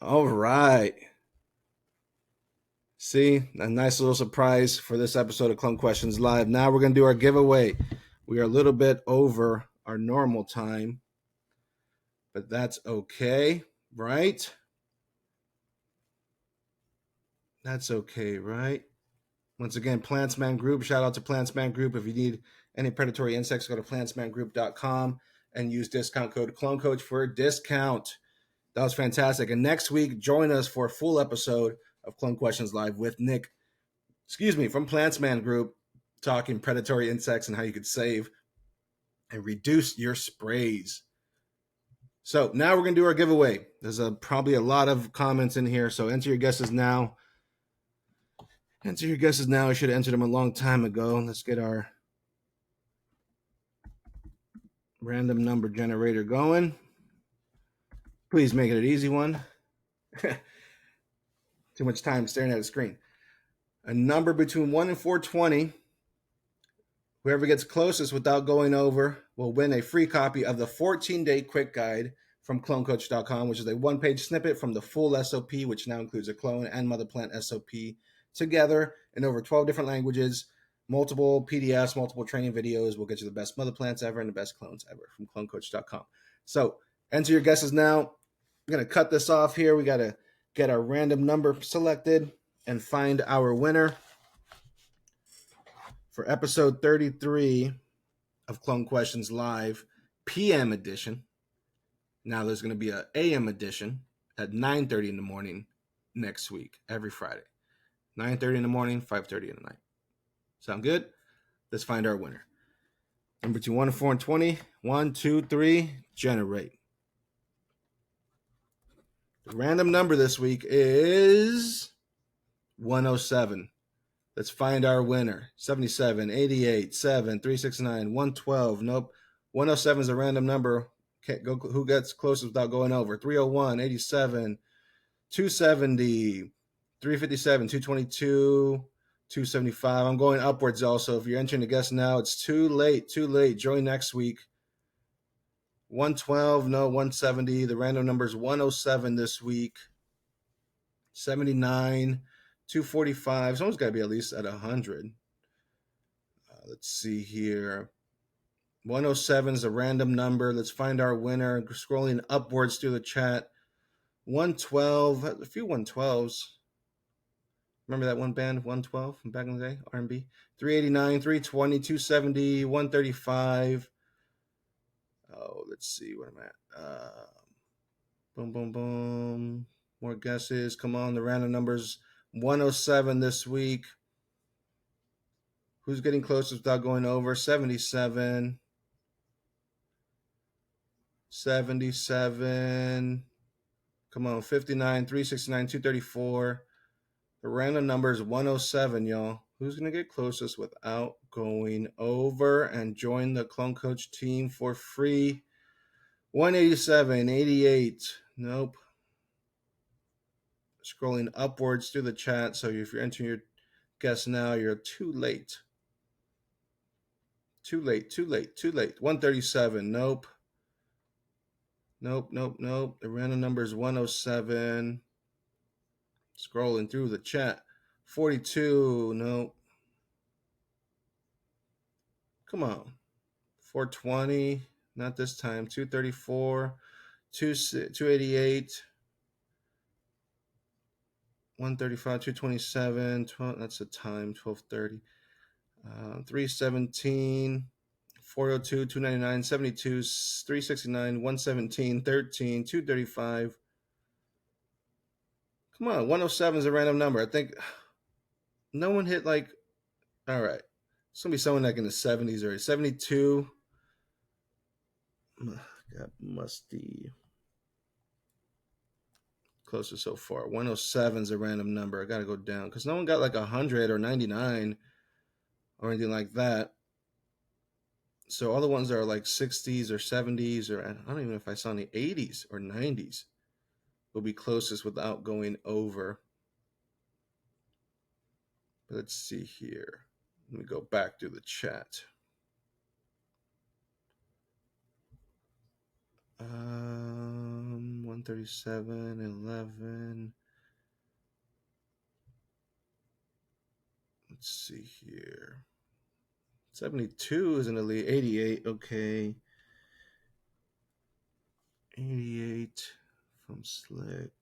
All right. See, a nice little surprise for this episode of Clone Questions Live. Now we're going to do our giveaway. We are a little bit over our normal time, but that's okay, right? That's okay, right? Once again, Plantsman Group. Shout out to Plantsman Group. If you need any predatory insects, go to plantsmangroup.com and use discount code CloneCoach for a discount. That was fantastic. And next week, join us for a full episode of Clone Questions Live with Nick, from Plantsman Group, talking predatory insects and how you could save and reduce your sprays. So now we're going to do our giveaway. There's probably a lot of comments in here, so enter your guesses now. I should have entered them a long time ago. Let's get our random number generator going. Please make it an easy one. Too much time staring at the screen. A number between 1 and 420. Whoever gets closest without going over will win a free copy of the 14-day quick guide from clonecoach.com, which is a one-page snippet from the full SOP, which now includes a clone and mother plant SOP together in over 12 different languages, multiple PDFs, multiple training videos. Will get you the best mother plants ever and the best clones ever from clonecoach.com. So enter your guesses now. We're going to cut this off here. We got to get our random number selected and find our winner for episode 33 of Clone Questions Live, PM edition. Now there's going to be an AM edition at 9:30 in the morning next week, every Friday. 9:30 in the morning, 5:30 in the night. Sound good? Let's find our winner. Number between 1 and 4 and 20. 1, 2, 3, generate. The random number this week is 107. Let's find our winner. 77, 88, 7, 369, 112. Nope. 107 is a random number. Can't go. Who gets closest without going over? 301, 87, 270, 357, 222, 275. I'm going upwards also. If you're entering a guess now, it's too late. Join next week. 112, no, 170. The random number is 107 this week. 79, 245. Someone's got to be at least at 100. Let's see here. 107 is a random number. Let's find our winner. Scrolling upwards through the chat. 112, a few 112s. Remember that one band, 112 from back in the day, R&B? 389, 320, 270, 135. Oh, let's see where I'm at. Boom, boom, boom. More guesses. Come on, the random numbers. 107 this week. Who's getting closest without going over? 77. 77. Come on, 59, 369, 234. The random number is 107, y'all. Who's going to get closest without going over and join the Clone Coach team for free? 187, 88. Nope. Scrolling upwards through the chat. So if you're entering your guess now, you're too late. Too late. 137. Nope. Nope. The random number is 107. Scrolling through the chat. 42. Nope. Come on. 420. Not this time. 234. 288. 135. 227. 12, that's the time. 1230. 317. 402, 299, 72, 369, 117, 13, 235. Come on, 107 is a random number. I think no one hit like, all right. It's going to be someone like in the 70s or 72. God, musty. Closer so far. 107 is a random number. I got to go down because no one got like 100 or 99 or anything like that. So all the ones that are like 60s or 70s or I don't even know if I saw any 80s or 90s will be closest without going over. But let's see here. Let me go back to the chat. 137, 11. Let's see here. 72 is an elite. 88, okay. 88 from Slick.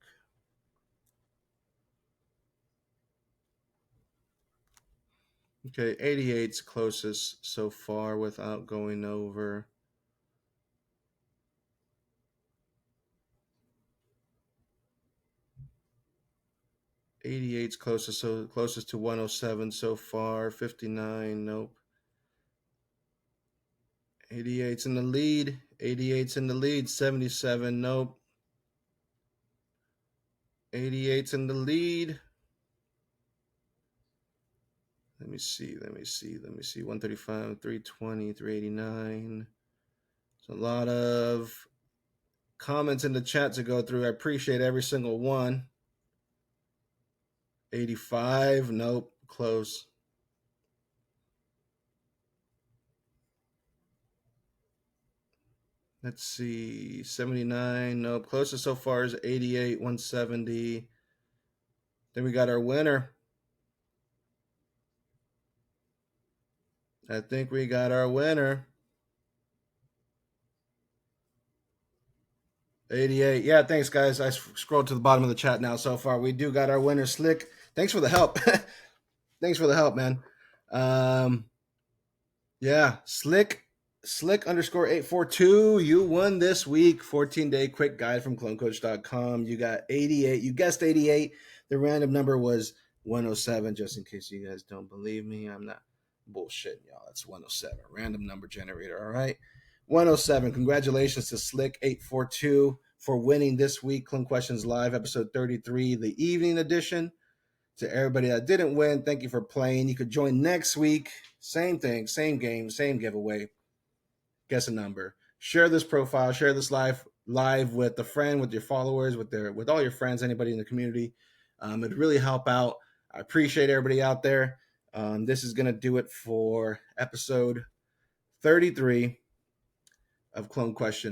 Okay, 88's closest so far without going over. '88's closest to 107 so far. 59, nope. 88's in the lead. 88's in the lead. 77, nope. 88's in the lead. Let me see. 135, 320, 389. There's a lot of comments in the chat to go through. I appreciate every single one. 85, nope, close. Let's see, 79, nope. Closest so far is 88, 170. Then we got our winner. I think we got our winner. 88. Yeah, thanks, guys. I scrolled to the bottom of the chat now so far. We do got our winner, Slick. Thanks for the help. Thanks for the help, man. Yeah, Slick _ 842. You won this week. 14-day quick guide from clonecoach.com. You got 88. You guessed 88. The random number was 107, just in case you guys don't believe me. I'm not bullshitting y'all. It's 107. Random number generator, all right? 107. Congratulations to Slick 842 for winning this week. Clone Questions Live, episode 33, the evening edition. To everybody that didn't win, thank you for playing. You could join next week. Same thing, same game, same giveaway. Guess a number. Share this profile. Share this live with a friend, with your followers, with all your friends, anybody in the community. It'd really help out. I appreciate everybody out there. This is going to do it for episode 33 of Clone Questions.